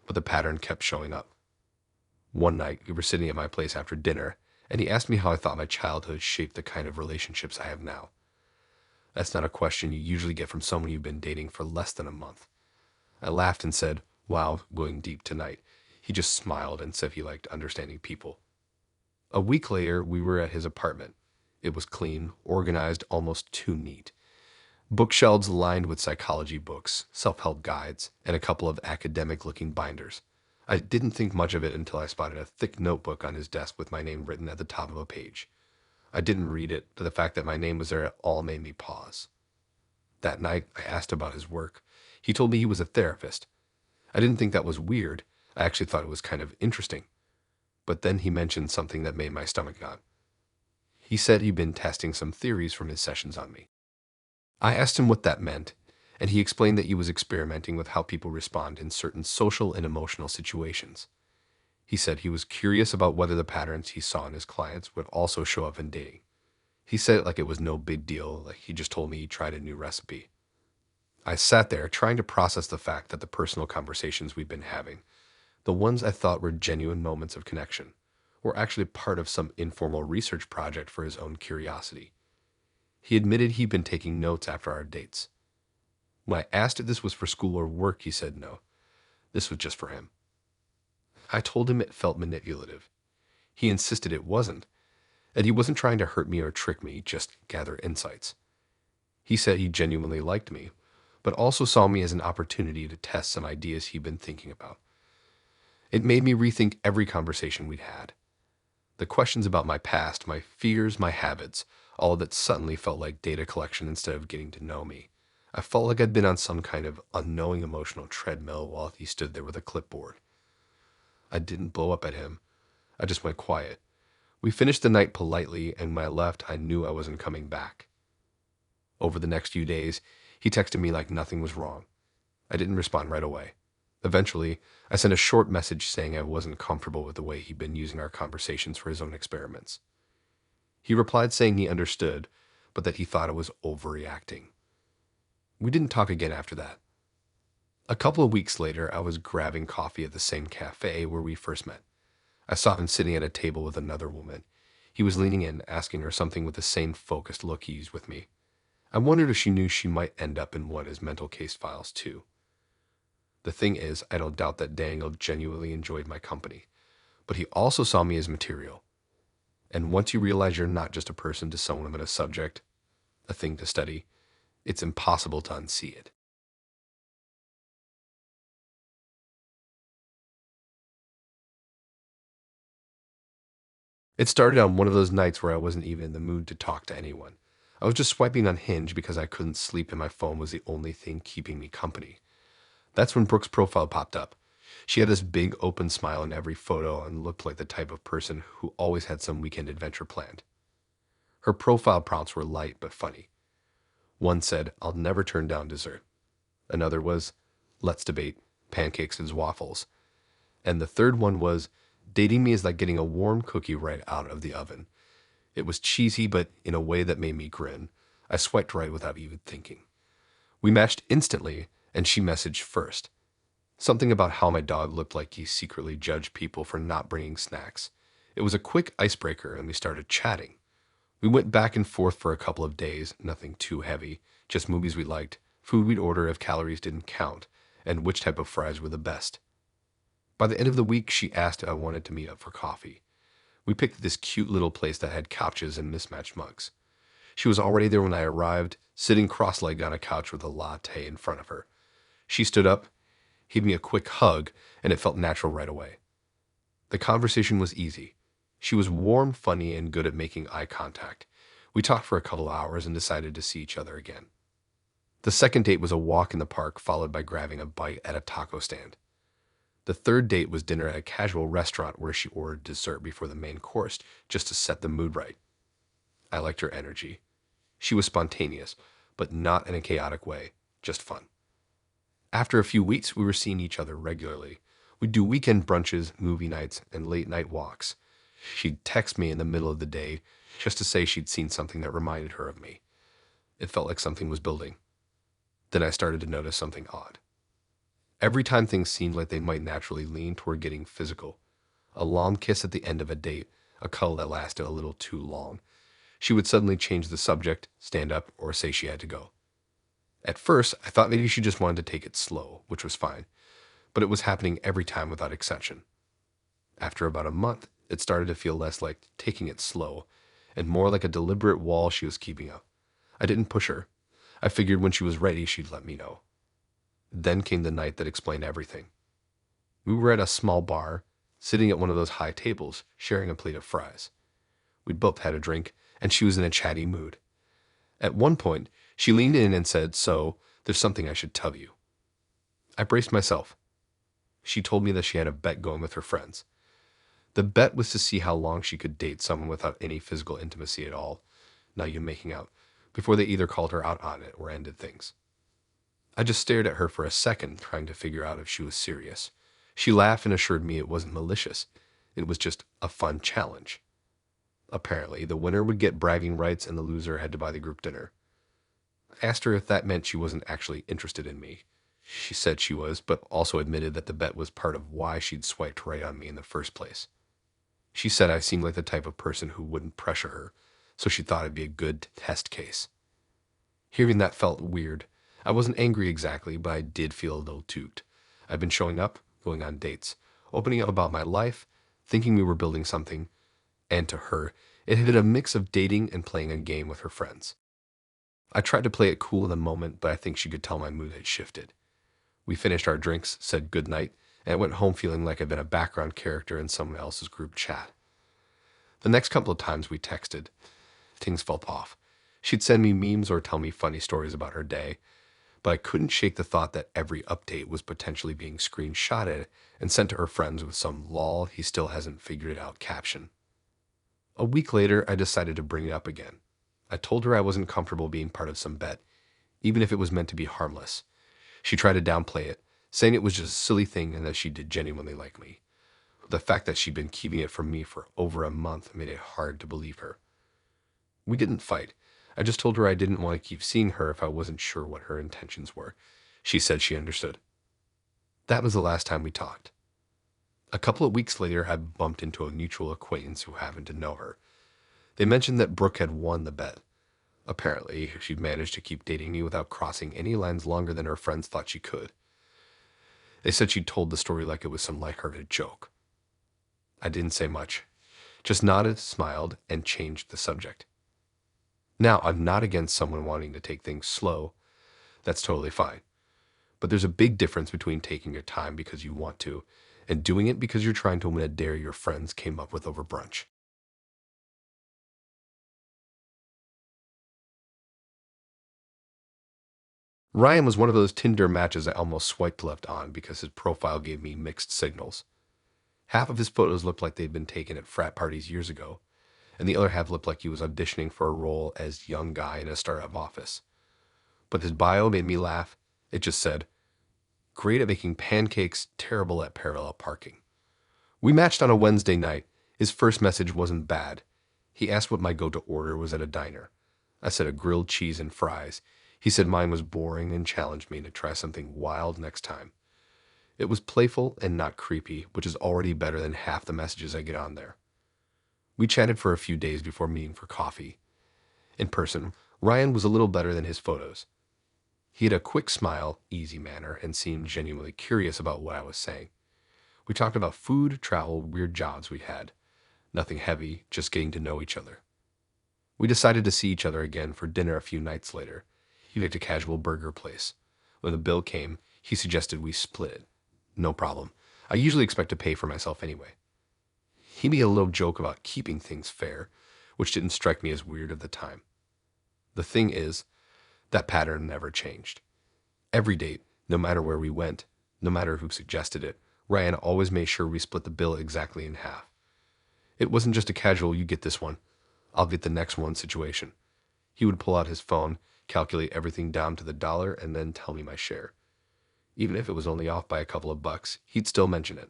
but the pattern kept showing up. One night, we were sitting at my place after dinner, and he asked me how I thought my childhood shaped the kind of relationships I have now. That's not a question you usually get from someone you've been dating for less than a month. I laughed and said, wow, going deep tonight. He just smiled and said he liked understanding people. A week later, we were at his apartment. It was clean, organized, almost too neat. Bookshelves lined with psychology books, self-help guides, and a couple of academic-looking binders. I didn't think much of it until I spotted a thick notebook on his desk with my name written at the top of a page. I didn't read it, but the fact that my name was there at all made me pause. That night, I asked about his work. He told me he was a therapist. I didn't think that was weird. I actually thought it was kind of interesting. But then he mentioned something that made my stomach knot. He said he'd been testing some theories from his sessions on me. I asked him what that meant, and he explained that he was experimenting with how people respond in certain social and emotional situations. He said he was curious about whether the patterns he saw in his clients would also show up in dating. He said it like it was no big deal, like he just told me he tried a new recipe. I sat there trying to process the fact that the personal conversations we'd been having, the ones I thought were genuine moments of connection, were actually part of some informal research project for his own curiosity. He admitted he'd been taking notes after our dates. When I asked if this was for school or work, he said no. This was just for him. I told him it felt manipulative. He insisted it wasn't, and he wasn't trying to hurt me or trick me, just gather insights. He said he genuinely liked me, but also saw me as an opportunity to test some ideas he'd been thinking about. It made me rethink every conversation we'd had. The questions about my past, my fears, my habits, all of that suddenly felt like data collection instead of getting to know me. I felt like I'd been on some kind of unknowing emotional treadmill while he stood there with a clipboard. I didn't blow up at him. I just went quiet. We finished the night politely, and when I left, I knew I wasn't coming back. Over the next few days, he texted me like nothing was wrong. I didn't respond right away. Eventually, I sent a short message saying I wasn't comfortable with the way he'd been using our conversations for his own experiments. He replied saying he understood, but that he thought I was overreacting. We didn't talk again after that. A couple of weeks later, I was grabbing coffee at the same cafe where we first met. I saw him sitting at a table with another woman. He was leaning in, asking her something with the same focused look he used with me. I wondered if she knew she might end up in one of his mental case files too. The thing is, I don't doubt that Daniel genuinely enjoyed my company, but he also saw me as material. And once you realize you're not just a person to someone about a subject, a thing to study, it's impossible to unsee it. It started on one of those nights where I wasn't even in the mood to talk to anyone. I was just swiping on Hinge because I couldn't sleep and my phone was the only thing keeping me company. That's when Brooke's profile popped up. She had this big open smile in every photo and looked like the type of person who always had some weekend adventure planned. Her profile prompts were light but funny. One said, "I'll never turn down dessert." Another was, "Let's debate pancakes and waffles." And the third one was, "Dating me is like getting a warm cookie right out of the oven." It was cheesy, but in a way that made me grin. I swiped right without even thinking. We matched instantly, and she messaged first. Something about how my dog looked like he secretly judged people for not bringing snacks. It was a quick icebreaker, and we started chatting. We went back and forth for a couple of days, nothing too heavy, just movies we liked, food we'd order if calories didn't count, and which type of fries were the best. By the end of the week, she asked if I wanted to meet up for coffee. We picked this cute little place that had couches and mismatched mugs. She was already there when I arrived, sitting cross-legged on a couch with a latte in front of her. She stood up, gave me a quick hug, and it felt natural right away. The conversation was easy. She was warm, funny, and good at making eye contact. We talked for a couple hours and decided to see each other again. The second date was a walk in the park, followed by grabbing a bite at a taco stand. The third date was dinner at a casual restaurant where she ordered dessert before the main course just to set the mood right. I liked her energy. She was spontaneous, but not in a chaotic way, just fun. After a few weeks, we were seeing each other regularly. We'd do weekend brunches, movie nights, and late night walks. She'd text me in the middle of the day just to say she'd seen something that reminded her of me. It felt like something was building. Then I started to notice something odd. Every time things seemed like they might naturally lean toward getting physical, a long kiss at the end of a date, a cuddle that lasted a little too long, she would suddenly change the subject, stand up, or say she had to go. At first, I thought maybe she just wanted to take it slow, which was fine, but it was happening every time without exception. After about a month, it started to feel less like taking it slow and more like a deliberate wall she was keeping up. I didn't push her. I figured when she was ready, she'd let me know. Then came the night that explained everything. We were at a small bar, sitting at one of those high tables, sharing a plate of fries. We'd both had a drink, and she was in a chatty mood. At one point, she leaned in and said, "So, there's something I should tell you." I braced myself. She told me that she had a bet going with her friends. The bet was to see how long she could date someone without any physical intimacy at all, not even making out, before they either called her out on it or ended things. I just stared at her for a second, trying to figure out if she was serious. She laughed and assured me it wasn't malicious. It was just a fun challenge. Apparently, the winner would get bragging rights and the loser had to buy the group dinner. I asked her if that meant she wasn't actually interested in me. She said she was, but also admitted that the bet was part of why she'd swiped right on me in the first place. She said I seemed like the type of person who wouldn't pressure her, so she thought it'd be a good test case. Hearing that felt weird. I wasn't angry exactly, but I did feel a little toot. I'd been showing up, going on dates, opening up about my life, thinking we were building something, and to her, it had been a mix of dating and playing a game with her friends. I tried to play it cool in the moment, but I think she could tell my mood had shifted. We finished our drinks, said goodnight, and I went home feeling like I'd been a background character in someone else's group chat. The next couple of times we texted, things felt off. She'd send me memes or tell me funny stories about her day, but I couldn't shake the thought that every update was potentially being screenshotted and sent to her friends with some "lol, he still hasn't figured it out" caption. A week later, I decided to bring it up again. I told her I wasn't comfortable being part of some bet, even if it was meant to be harmless. She tried to downplay it, saying it was just a silly thing and that she did genuinely like me. The fact that she'd been keeping it from me for over a month made it hard to believe her. We didn't fight. I just told her I didn't want to keep seeing her if I wasn't sure what her intentions were. She said she understood. That was the last time we talked. A couple of weeks later, I bumped into a mutual acquaintance who happened to know her. They mentioned that Brooke had won the bet. Apparently, she'd managed to keep dating me without crossing any lines longer than her friends thought she could. They said she'd told the story like it was some lighthearted joke. I didn't say much, just nodded, smiled, and changed the subject. Now, I'm not against someone wanting to take things slow. That's totally fine. But there's a big difference between taking your time because you want to and doing it because you're trying to win a dare your friends came up with over brunch. Ryan was one of those Tinder matches I almost swiped left on because his profile gave me mixed signals. Half of his photos looked like they'd been taken at frat parties years ago, and the other half looked like he was auditioning for a role as young guy in a startup office. But his bio made me laugh. It just said, great at making pancakes, terrible at parallel parking. We matched on a Wednesday night. His first message wasn't bad. He asked what my go-to order was at a diner. I said a grilled cheese and fries. He said mine was boring and challenged me to try something wild next time. It was playful and not creepy, which is already better than half the messages I get on there. We chatted for a few days before meeting for coffee. In person, Ryan was a little better than his photos. He had a quick smile, easy manner, and seemed genuinely curious about what I was saying. We talked about food, travel, weird jobs we had. Nothing heavy, just getting to know each other. We decided to see each other again for dinner a few nights later. He picked a casual burger place. When the bill came, he suggested we split it. No problem. I usually expect to pay for myself anyway. He made a little joke about keeping things fair, which didn't strike me as weird at the time. The thing is, that pattern never changed. Every date, no matter where we went, no matter who suggested it, Ryan always made sure we split the bill exactly in half. It wasn't just a casual, you get this one, I'll get the next one situation. He would pull out his phone, calculate everything down to the dollar, and then tell me my share. Even if it was only off by a couple of bucks, he'd still mention it.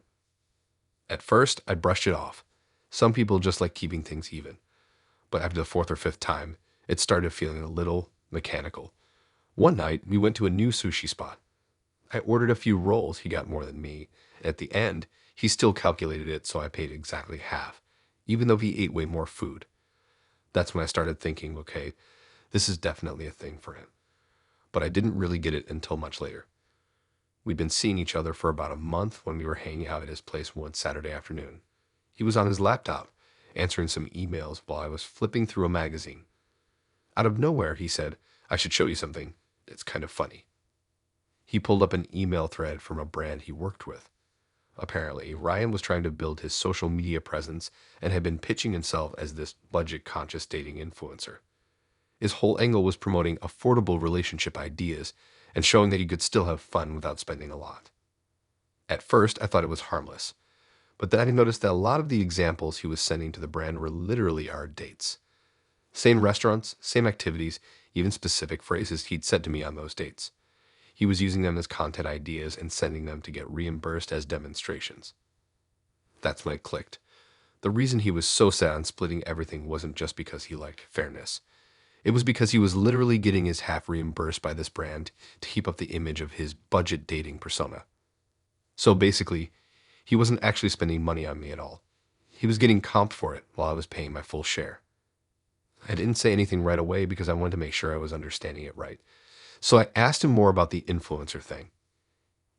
At first, I brushed it off. Some people just like keeping things even. But after the fourth or fifth time, it started feeling a little mechanical. One night, we went to a new sushi spot. I ordered a few rolls, he got more than me. At the end, he still calculated it so I paid exactly half, even though he ate way more food. That's when I started thinking, okay, this is definitely a thing for him. But I didn't really get it until much later. We'd been seeing each other for about a month when we were hanging out at his place one Saturday afternoon. He was on his laptop, answering some emails while I was flipping through a magazine. Out of nowhere, he said, I should show you something. It's kind of funny. He pulled up an email thread from a brand he worked with. Apparently, Ryan was trying to build his social media presence and had been pitching himself as this budget-conscious dating influencer. His whole angle was promoting affordable relationship ideas and showing that he could still have fun without spending a lot. At first, I thought it was harmless, but then I noticed that a lot of the examples he was sending to the brand were literally our dates. Same restaurants, same activities, even specific phrases he'd said to me on those dates. He was using them as content ideas and sending them to get reimbursed as demonstrations. That's when it clicked. The reason he was so set on splitting everything wasn't just because he liked fairness. It was because he was literally getting his half reimbursed by this brand to keep up the image of his budget dating persona. So basically, he wasn't actually spending money on me at all. He was getting comped for it while I was paying my full share. I didn't say anything right away because I wanted to make sure I was understanding it right. So I asked him more about the influencer thing.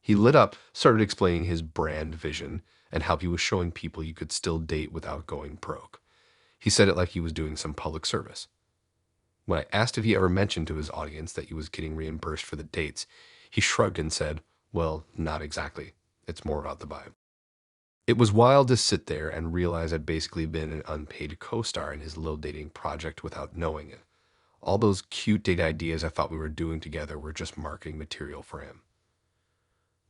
He lit up, started explaining his brand vision and how he was showing people you could still date without going broke. He said it like he was doing some public service. When I asked if he ever mentioned to his audience that he was getting reimbursed for the dates, he shrugged and said, well, not exactly. It's more about the vibe. It was wild to sit there and realize I'd basically been an unpaid co-star in his little dating project without knowing it. All those cute date ideas I thought we were doing together were just marketing material for him.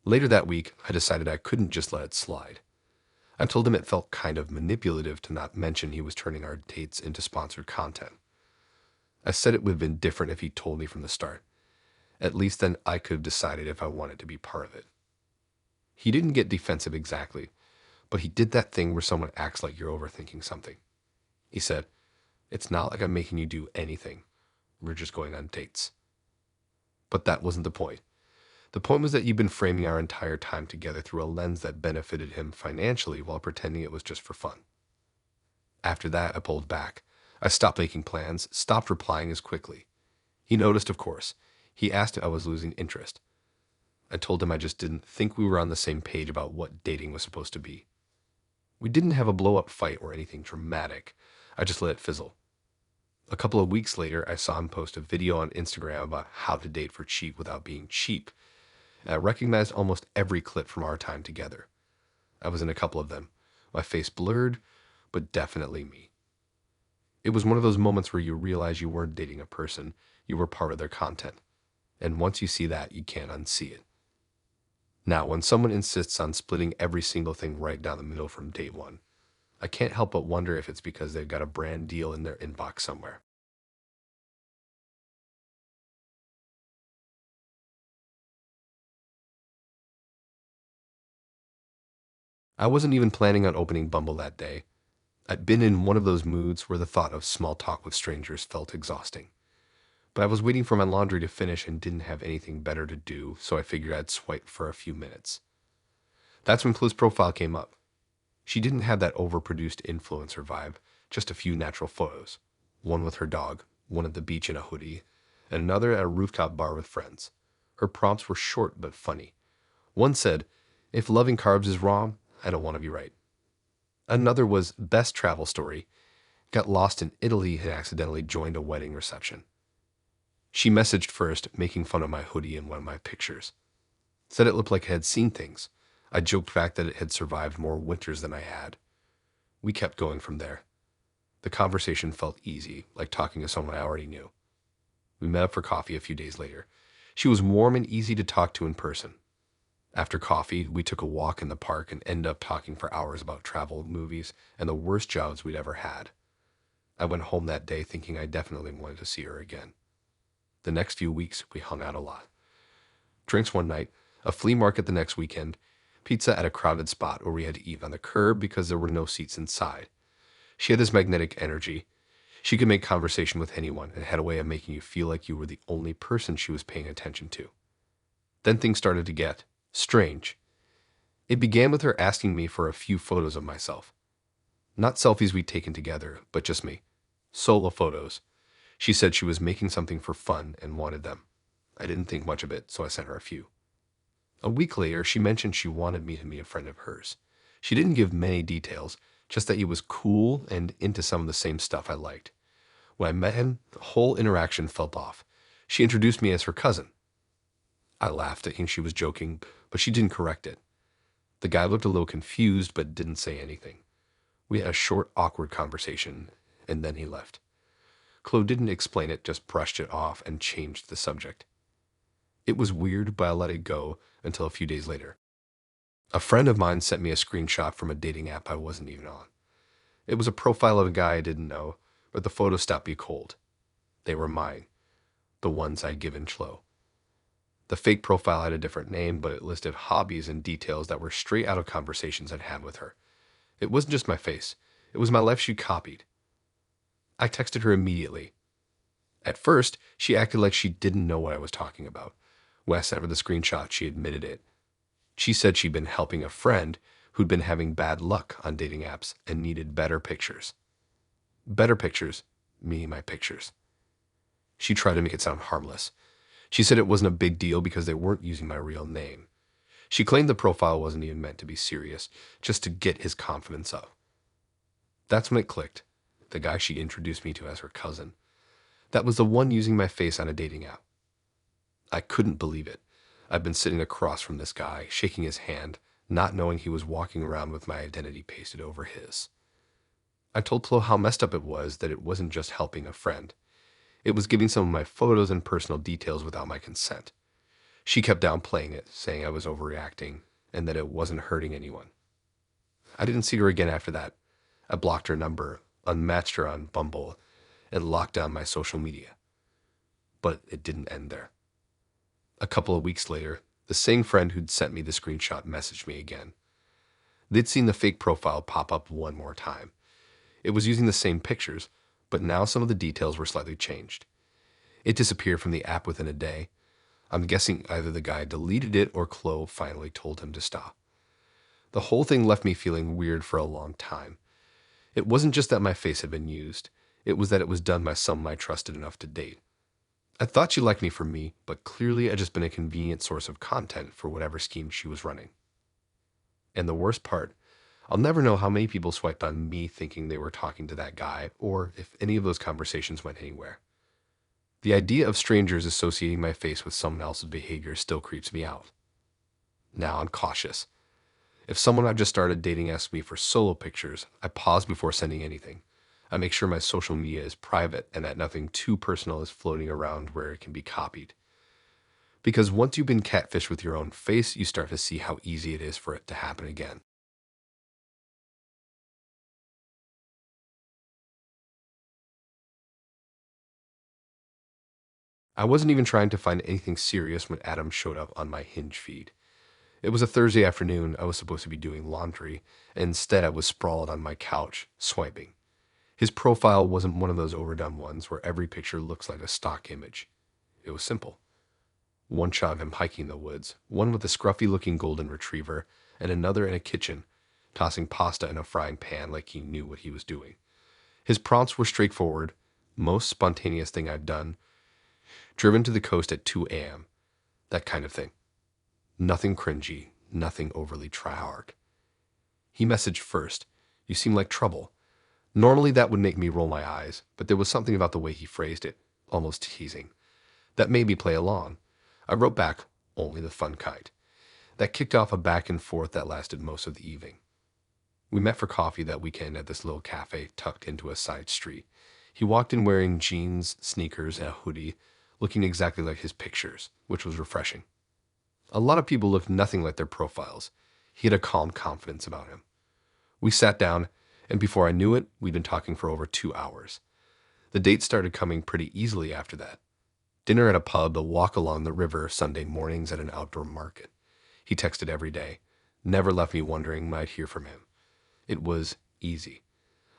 Later that week, I decided I couldn't just let it slide. I told him it felt kind of manipulative to not mention he was turning our dates into sponsored content. I said it would have been different if he told me from the start. At least then I could have decided if I wanted to be part of it. He didn't get defensive exactly, but he did that thing where someone acts like you're overthinking something. He said, it's not like I'm making you do anything. We're just going on dates. But that wasn't the point. The point was that you've been framing our entire time together through a lens that benefited him financially while pretending it was just for fun. After that, I pulled back. I stopped making plans, stopped replying as quickly. He noticed, of course. He asked if I was losing interest. I told him I just didn't think we were on the same page about what dating was supposed to be. We didn't have a blow-up fight or anything dramatic. I just let it fizzle. A couple of weeks later, I saw him post a video on Instagram about how to date for cheap without being cheap. And I recognized almost every clip from our time together. I was in a couple of them. My face blurred, but definitely me. It was one of those moments where you realize you weren't dating a person, you were part of their content. And once you see that, you can't unsee it. Now, when someone insists on splitting every single thing right down the middle from day one, I can't help but wonder if it's because they've got a brand deal in their inbox somewhere. I wasn't even planning on opening Bumble that day. I'd been in one of those moods where the thought of small talk with strangers felt exhausting. But I was waiting for my laundry to finish and didn't have anything better to do, so I figured I'd swipe for a few minutes. That's when Chloe's profile came up. She didn't have that overproduced influencer vibe, just a few natural photos. One with her dog, one at the beach in a hoodie, and another at a rooftop bar with friends. Her prompts were short but funny. One said, "If loving carbs is wrong, I don't want to be right." Another was best travel story. Got lost in Italy and accidentally joined a wedding reception. She messaged first, making fun of my hoodie in one of my pictures. Said it looked like I had seen things. I joked back that it had survived more winters than I had. We kept going from there. The conversation felt easy, like talking to someone I already knew. We met up for coffee a few days later. She was warm and easy to talk to in person. After coffee, we took a walk in the park and ended up talking for hours about travel, movies, and the worst jobs we'd ever had. I went home that day thinking I definitely wanted to see her again. The next few weeks, we hung out a lot. Drinks one night, a flea market the next weekend, pizza at a crowded spot where we had to eat on the curb because there were no seats inside. She had this magnetic energy. She could make conversation with anyone and had a way of making you feel like you were the only person she was paying attention to. Then things started to get strange. It began with her asking me for a few photos of myself. Not selfies we'd taken together, but just me. Solo photos. She said she was making something for fun and wanted them. I didn't think much of it, so I sent her a few. A week later, she mentioned she wanted me to meet a friend of hers. She didn't give many details, just that he was cool and into some of the same stuff I liked. When I met him, the whole interaction felt off. She introduced me as her cousin. I laughed, thinking she was joking, but she didn't correct it. The guy looked a little confused, but didn't say anything. We had a short, awkward conversation, and then he left. Chloe didn't explain it, just brushed it off and changed the subject. It was weird, but I let it go until a few days later. A friend of mine sent me a screenshot from a dating app I wasn't even on. It was a profile of a guy I didn't know, but the photos stopped me cold. They were mine, the ones I'd given Chloe. The fake profile had a different name, but it listed hobbies and details that were straight out of conversations I'd had with her. It wasn't just my face. It was my life she copied. I texted her immediately. At first, she acted like she didn't know what I was talking about. When I sent her the screenshot, she admitted it. She said she'd been helping a friend who'd been having bad luck on dating apps and needed better pictures. Better pictures, meaning my pictures. She tried to make it sound harmless. She said it wasn't a big deal because they weren't using my real name. She claimed the profile wasn't even meant to be serious, just to get his confidence up. That's when it clicked. The guy she introduced me to as her cousin. That was the one using my face on a dating app. I couldn't believe it. I'd been sitting across from this guy, shaking his hand, not knowing he was walking around with my identity pasted over his. I told Chloe how messed up it was that it wasn't just helping a friend. It was giving some of my photos and personal details without my consent. She kept downplaying it, saying I was overreacting and that it wasn't hurting anyone. I didn't see her again after that. I blocked her number, unmatched her on Bumble, and locked down my social media. But it didn't end there. A couple of weeks later, the same friend who'd sent me the screenshot messaged me again. They'd seen the fake profile pop up one more time. It was using the same pictures, but now some of the details were slightly changed. It disappeared from the app within a day. I'm guessing either the guy deleted it or Chloe finally told him to stop. The whole thing left me feeling weird for a long time. It wasn't just that my face had been used. It was that it was done by someone I trusted enough to date. I thought she liked me for me, but clearly I'd just been a convenient source of content for whatever scheme she was running. And the worst part, I'll never know how many people swiped on me thinking they were talking to that guy, or if any of those conversations went anywhere. The idea of strangers associating my face with someone else's behavior still creeps me out. Now I'm cautious. If someone I've just started dating asks me for solo pictures, I pause before sending anything. I make sure my social media is private and that nothing too personal is floating around where it can be copied. Because once you've been catfished with your own face, you start to see how easy it is for it to happen again. I wasn't even trying to find anything serious when Adam showed up on my Hinge feed. It was a Thursday afternoon. I was supposed to be doing laundry, and instead I was sprawled on my couch, swiping. His profile wasn't one of those overdone ones where every picture looks like a stock image. It was simple. One shot of him hiking the woods, one with a scruffy looking golden retriever, and another in a kitchen, tossing pasta in a frying pan like he knew what he was doing. His prompts were straightforward, most spontaneous thing I've done, driven to the coast at 2 a.m., that kind of thing. Nothing cringy, nothing overly try-hard. He messaged first, "You seem like trouble." Normally that would make me roll my eyes, but there was something about the way he phrased it, almost teasing, that made me play along. I wrote back, "Only the fun kind." That kicked off a back and forth that lasted most of the evening. We met for coffee that weekend at this little cafe tucked into a side street. He walked in wearing jeans, sneakers, and a hoodie, looking exactly like his pictures, which was refreshing. A lot of people looked nothing like their profiles. He had a calm confidence about him. We sat down, and before I knew it, we'd been talking for over 2 hours. The date started coming pretty easily after that. Dinner at a pub, a walk along the river Sunday mornings at an outdoor market. He texted every day, never left me wondering when I'd hear from him. It was easy.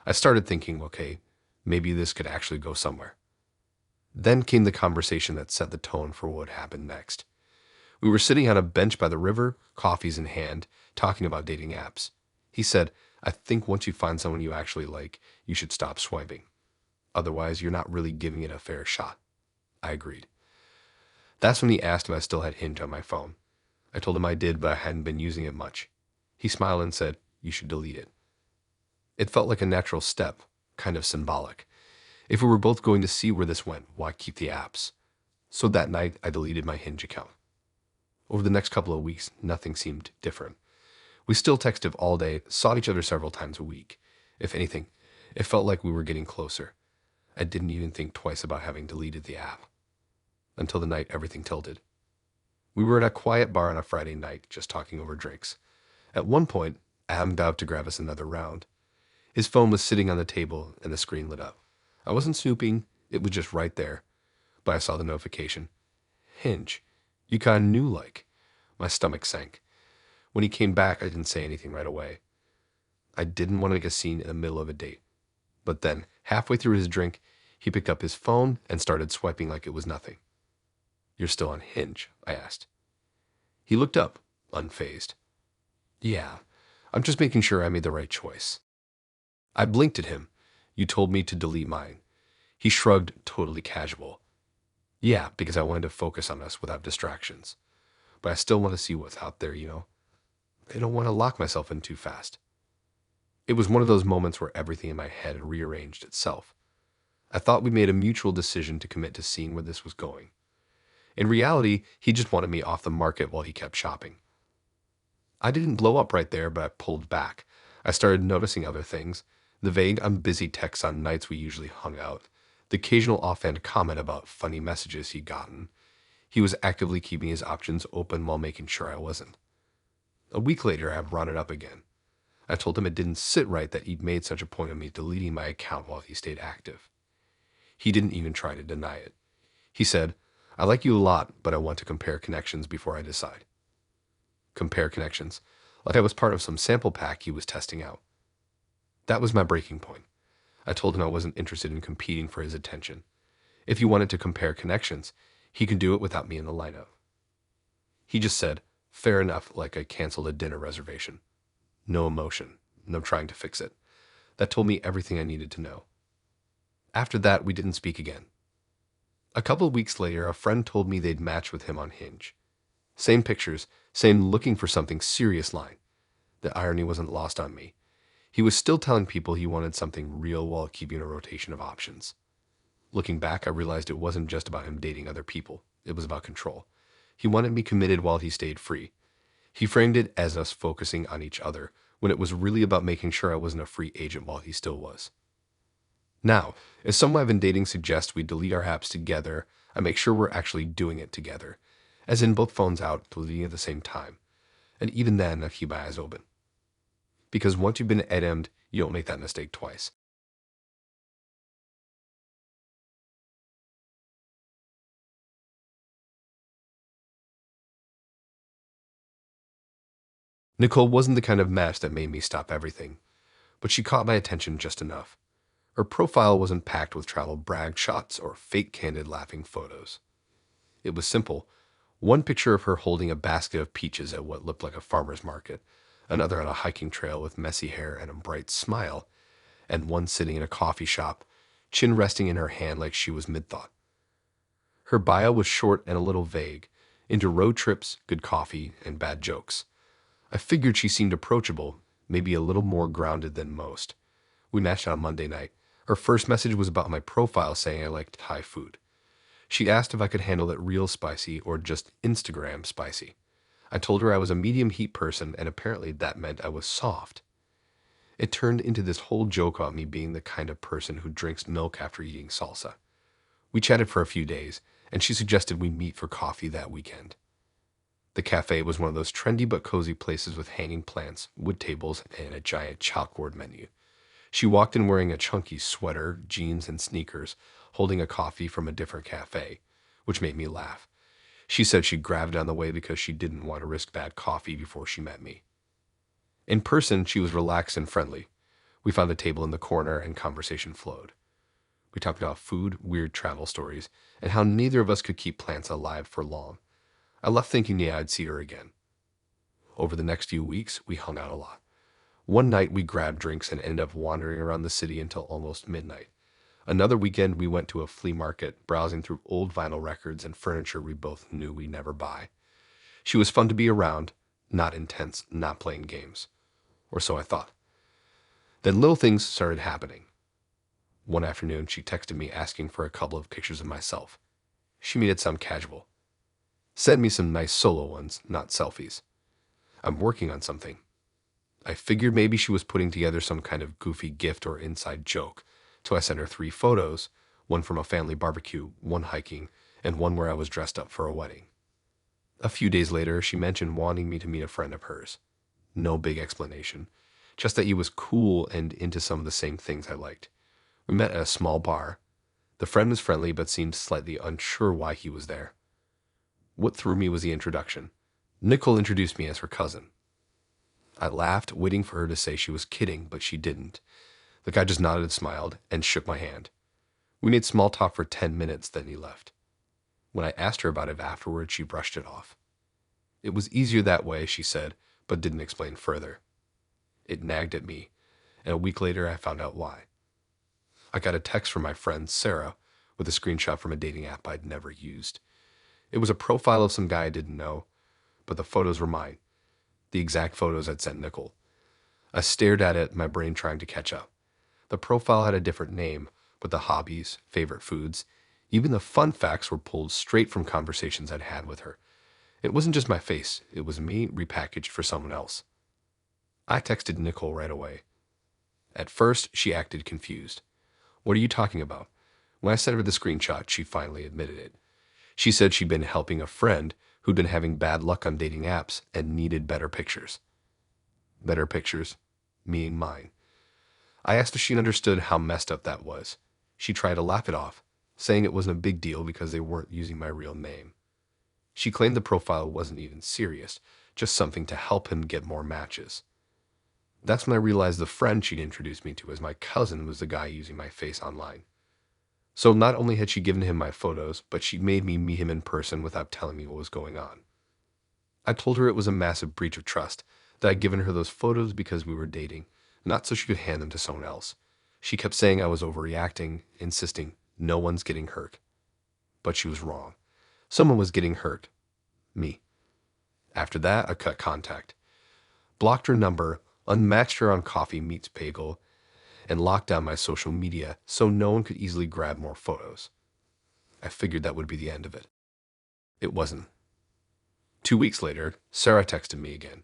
I started thinking, okay, maybe this could actually go somewhere. Then came the conversation that set the tone for what happened next. We were sitting on a bench by the river, coffees in hand, talking about dating apps. He said, "I think once you find someone you actually like, you should stop swiping. Otherwise, you're not really giving it a fair shot." I agreed. That's when he asked if I still had Hinge on my phone. I told him I did, but I hadn't been using it much. He smiled and said, "You should delete it." It felt like a natural step, kind of symbolic. If we were both going to see where this went, why keep the apps? So that night, I deleted my Hinge account. Over the next couple of weeks, nothing seemed different. We still texted all day, saw each other several times a week. If anything, it felt like we were getting closer. I didn't even think twice about having deleted the app. Until the night everything tilted. We were at a quiet bar on a Friday night, just talking over drinks. At one point, Adam about to grab us another round. His phone was sitting on the table and the screen lit up. I wasn't snooping, it was just right there. But I saw the notification. "Hinge. You kinda knew like." My stomach sank. When he came back, I didn't say anything right away. I didn't want to make a scene in the middle of a date. But then, halfway through his drink, he picked up his phone and started swiping like it was nothing. "You're still on Hinge?" I asked. He looked up, unfazed. "Yeah, I'm just making sure I made the right choice." I blinked at him. "You told me to delete mine." He shrugged, totally casual. "Yeah, because I wanted to focus on us without distractions. But I still want to see what's out there, you know? I don't want to lock myself in too fast." It was one of those moments where everything in my head rearranged itself. I thought we made a mutual decision to commit to seeing where this was going. In reality, he just wanted me off the market while he kept shopping. I didn't blow up right there, but I pulled back. I started noticing other things. The vague, "I'm busy" texts on nights we usually hung out. The occasional offhand comment about funny messages he'd gotten. He was actively keeping his options open while making sure I wasn't. A week later, I brought it up again. I told him it didn't sit right that he'd made such a point of me deleting my account while he stayed active. He didn't even try to deny it. He said, "I like you a lot, but I want to compare connections before I decide." Compare connections, like I was part of some sample pack he was testing out. That was my breaking point. I told him I wasn't interested in competing for his attention. If he wanted to compare connections, he could do it without me in the lineup. He just said, "Fair enough," like I canceled a dinner reservation. No emotion, no trying to fix it. That told me everything I needed to know. After that, we didn't speak again. A couple of weeks later, a friend told me they'd matched with him on Hinge. Same pictures, same looking for something serious line. The irony wasn't lost on me. He was still telling people he wanted something real while keeping a rotation of options. Looking back, I realized it wasn't just about him dating other people. It was about control. He wanted me committed while he stayed free. He framed it as us focusing on each other, when it was really about making sure I wasn't a free agent while he still was. Now, if someone I've been dating suggests we delete our apps together, I make sure we're actually doing it together, as in both phones out, deleting at the same time. And even then, I keep my eyes open. Because once you've been ADM'd, you don't make that mistake twice. Nicole wasn't the kind of match that made me stop everything, but she caught my attention just enough. Her profile wasn't packed with travel brag shots or fake candid laughing photos. It was simple. One picture of her holding a basket of peaches at what looked like a farmer's market, another on a hiking trail with messy hair and a bright smile, and one sitting in a coffee shop, chin resting in her hand like she was mid-thought. Her bio was short and a little vague, into road trips, good coffee, and bad jokes. I figured she seemed approachable, maybe a little more grounded than most. We matched on Monday night. Her first message was about my profile saying I liked Thai food. She asked if I could handle it real spicy or just Instagram spicy. I told her I was a medium heat person, and apparently that meant I was soft. It turned into this whole joke on me being the kind of person who drinks milk after eating salsa. We chatted for a few days, and she suggested we meet for coffee that weekend. The cafe was one of those trendy but cozy places with hanging plants, wood tables, and a giant chalkboard menu. She walked in wearing a chunky sweater, jeans, and sneakers, holding a coffee from a different cafe, which made me laugh. She said she grabbed it on the way because she didn't want to risk bad coffee before she met me. In person, she was relaxed and friendly. We found a table in the corner and conversation flowed. We talked about food, weird travel stories, and how neither of us could keep plants alive for long. I left thinking, yeah, I'd see her again. Over the next few weeks, we hung out a lot. One night, we grabbed drinks and ended up wandering around the city until almost midnight. Another weekend, we went to a flea market, browsing through old vinyl records and furniture we both knew we'd never buy. She was fun to be around, not intense, not playing games. Or so I thought. Then little things started happening. One afternoon, she texted me asking for a couple of pictures of myself. She made it sound casual. Send me some nice solo ones, not selfies. I'm working on something. I figured maybe she was putting together some kind of goofy gift or inside joke, so I sent her 3 photos, one from a family barbecue, one hiking, and one where I was dressed up for a wedding. A few days later, she mentioned wanting me to meet a friend of hers. No big explanation, just that he was cool and into some of the same things I liked. We met at a small bar. The friend was friendly but seemed slightly unsure why he was there. What threw me was the introduction. Nicole introduced me as her cousin. I laughed, waiting for her to say she was kidding, but she didn't. The guy just nodded, smiled, and shook my hand. We made small talk for 10 minutes, then he left. When I asked her about it afterward, she brushed it off. It was easier that way, she said, but didn't explain further. It nagged at me, and a week later I found out why. I got a text from my friend, Sarah, with a screenshot from a dating app I'd never used. It was a profile of some guy I didn't know, but the photos were mine, the exact photos I'd sent Nicole. I stared at it, my brain trying to catch up. The profile had a different name, but the hobbies, favorite foods, even the fun facts were pulled straight from conversations I'd had with her. It wasn't just my face, it was me repackaged for someone else. I texted Nicole right away. At first, she acted confused. What are you talking about? When I sent her the screenshot, she finally admitted it. She said she'd been helping a friend who'd been having bad luck on dating apps and needed better pictures. Better pictures, meaning mine. I asked if she understood how messed up that was. She tried to laugh it off, saying it wasn't a big deal because they weren't using my real name. She claimed the profile wasn't even serious, just something to help him get more matches. That's when I realized the friend she'd introduced me to as my cousin was the guy using my face online. So not only had she given him my photos, but she made me meet him in person without telling me what was going on. I told her it was a massive breach of trust, that I'd given her those photos because we were dating, not so she could hand them to someone else. She kept saying I was overreacting, insisting no one's getting hurt. But she was wrong. Someone was getting hurt. Me. After that, I cut contact. Blocked her number, unmatched her on Coffee Meets Bagel, and locked down my social media so no one could easily grab more photos. I figured that would be the end of it. It wasn't. 2 weeks later, Sarah texted me again.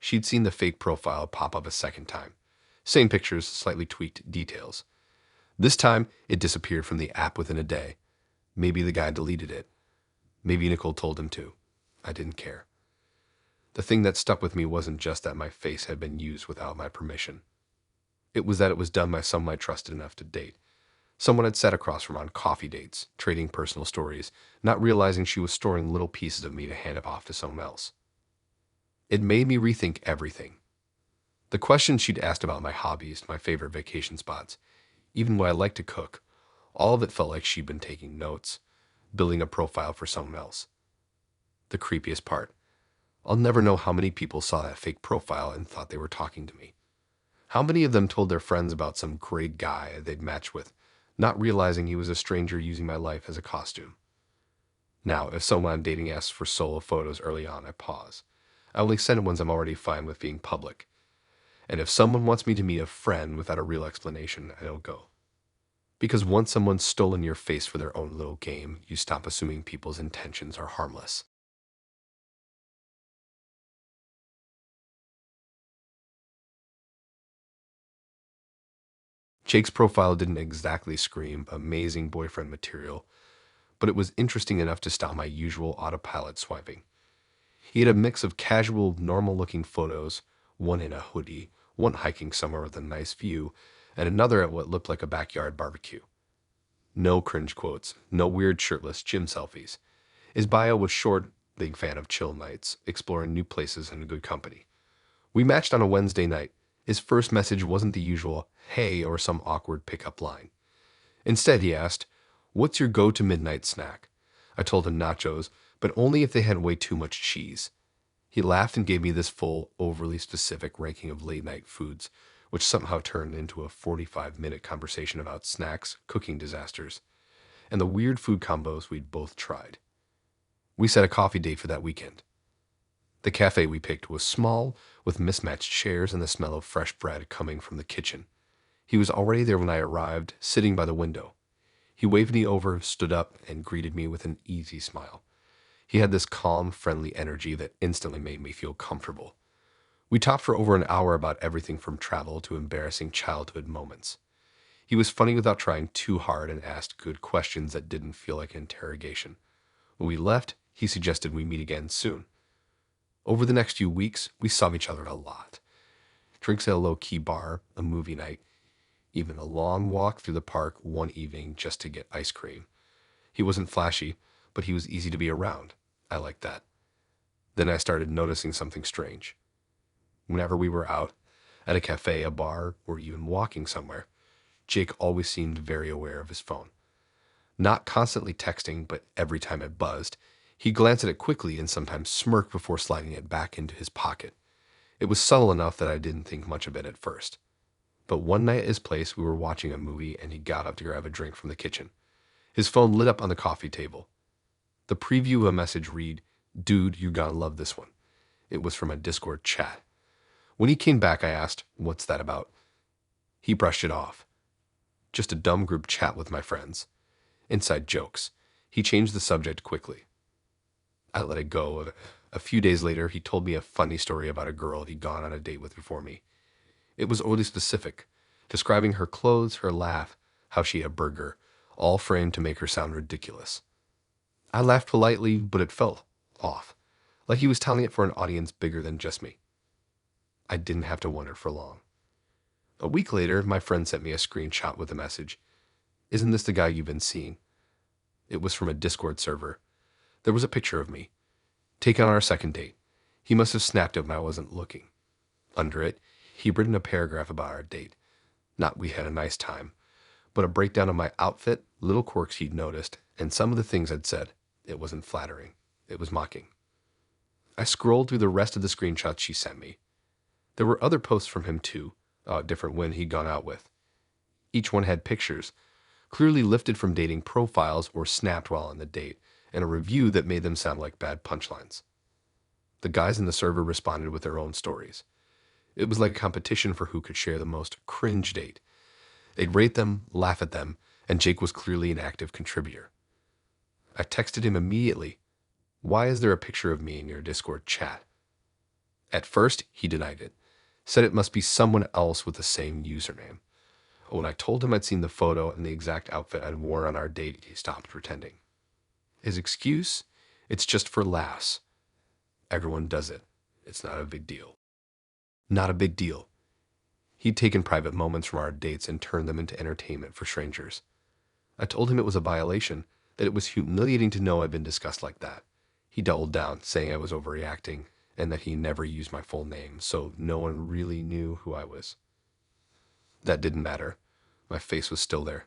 She'd seen the fake profile pop up a second time. Same pictures, slightly tweaked details. This time, it disappeared from the app within a day. Maybe the guy deleted it. Maybe Nicole told him to. I didn't care. The thing that stuck with me wasn't just that my face had been used without my permission. It was that it was done by someone I trusted enough to date. Someone I'd sat across from on coffee dates, trading personal stories, not realizing she was storing little pieces of me to hand off to someone else. It made me rethink everything. The questions she'd asked about my hobbies, my favorite vacation spots, even what I like to cook, all of it felt like she'd been taking notes, building a profile for someone else. The creepiest part, I'll never know how many people saw that fake profile and thought they were talking to me. How many of them told their friends about some great guy they'd matched with, not realizing he was a stranger using my life as a costume? Now, if someone I'm dating asks for solo photos early on, I pause. I only send ones I'm already fine with being public. And if someone wants me to meet a friend without a real explanation, I don't go. Because once someone's stolen your face for their own little game, you stop assuming people's intentions are harmless. Jake's profile didn't exactly scream amazing boyfriend material, but it was interesting enough to stop my usual autopilot swiping. He had a mix of casual, normal-looking photos, one in a hoodie, one hiking somewhere with a nice view, and another at what looked like a backyard barbecue. No cringe quotes, no weird shirtless gym selfies. His bio was short, big fan of chill nights, exploring new places and good company. We matched on a Wednesday night. His first message wasn't the usual, hey, or some awkward pickup line. Instead, he asked, what's your go-to midnight snack? I told him nachos, but only if they had way too much cheese. He laughed and gave me this full, overly specific ranking of late-night foods, which somehow turned into a 45-minute conversation about snacks, cooking disasters, and the weird food combos we'd both tried. We set a coffee date for that weekend. The cafe we picked was small, with mismatched chairs and the smell of fresh bread coming from the kitchen. He was already there when I arrived, sitting by the window. He waved me over, stood up, and greeted me with an easy smile. He had this calm, friendly energy that instantly made me feel comfortable. We talked for over an hour about everything from travel to embarrassing childhood moments. He was funny without trying too hard and asked good questions that didn't feel like an interrogation. When we left, he suggested we meet again soon. Over the next few weeks, we saw each other a lot. Drinks at a low-key bar, a movie night, even a long walk through the park one evening just to get ice cream. He wasn't flashy, but he was easy to be around. I liked that. Then I started noticing something strange. Whenever we were out, at a cafe, a bar, or even walking somewhere, Jake always seemed very aware of his phone. Not constantly texting, but every time it buzzed, he glanced at it quickly and sometimes smirked before sliding it back into his pocket. It was subtle enough that I didn't think much of it at first. But one night at his place, we were watching a movie and he got up to grab a drink from the kitchen. His phone lit up on the coffee table. The preview of a message read, "Dude, you're gonna love this one." It was from a Discord chat. When he came back, I asked, "What's that about?" He brushed it off. "Just a dumb group chat with my friends. Inside jokes." He changed the subject quickly. I let it go. A few days later, he told me a funny story about a girl he'd gone on a date with before me. It was oddly specific, describing her clothes, her laugh, how she ate a burger, all framed to make her sound ridiculous. I laughed politely, but it felt off, like he was telling it for an audience bigger than just me. I didn't have to wonder for long. A week later, my friend sent me a screenshot with a message. "Isn't this the guy you've been seeing?" It was from a Discord server. There was a picture of me, taken on our second date. He must have snapped it when I wasn't looking. Under it, he'd written a paragraph about our date. Not we had a nice time, but a breakdown of my outfit, little quirks he'd noticed, and some of the things I'd said. It wasn't flattering. It was mocking. I scrolled through the rest of the screenshots she sent me. There were other posts from him too, different women he'd gone out with. Each one had pictures, clearly lifted from dating profiles or snapped while on the date, and a review that made them sound like bad punchlines. The guys in the server responded with their own stories. It was like a competition for who could share the most cringe date. They'd rate them, laugh at them, and Jake was clearly an active contributor. I texted him immediately. "Why is there a picture of me in your Discord chat?" At first, he denied it, said it must be someone else with the same username. When I told him I'd seen the photo and the exact outfit I'd worn on our date, he stopped pretending. His excuse? It's just for laughs. Everyone does it. It's not a big deal. Not a big deal. He'd taken private moments from our dates and turned them into entertainment for strangers. I told him it was a violation, that it was humiliating to know I'd been discussed like that. He doubled down, saying I was overreacting, and that he never used my full name, so no one really knew who I was. That didn't matter. My face was still there.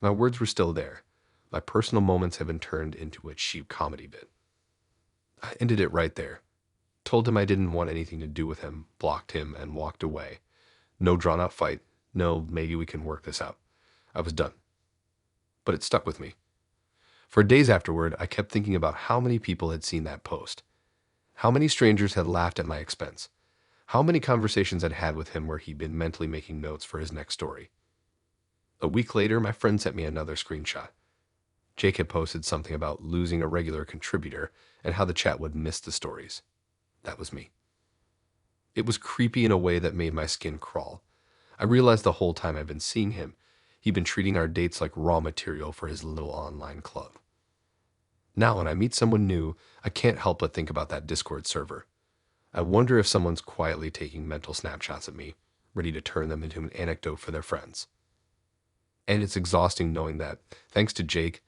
My words were still there. My personal moments had been turned into a cheap comedy bit. I ended it right there. Told him I didn't want anything to do with him, blocked him, and walked away. No drawn out fight. No, maybe we can work this out. I was done. But it stuck with me. For days afterward, I kept thinking about how many people had seen that post. How many strangers had laughed at my expense. How many conversations I'd had with him where he'd been mentally making notes for his next story. A week later, my friend sent me another screenshot. Jake had posted something about losing a regular contributor and how the chat would miss the stories. That was me. It was creepy in a way that made my skin crawl. I realized the whole time I'd been seeing him, he'd been treating our dates like raw material for his little online club. Now, when I meet someone new, I can't help but think about that Discord server. I wonder if someone's quietly taking mental snapshots of me, ready to turn them into an anecdote for their friends. And it's exhausting knowing that, thanks to Jake,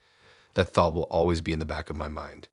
that thought will always be in the back of my mind.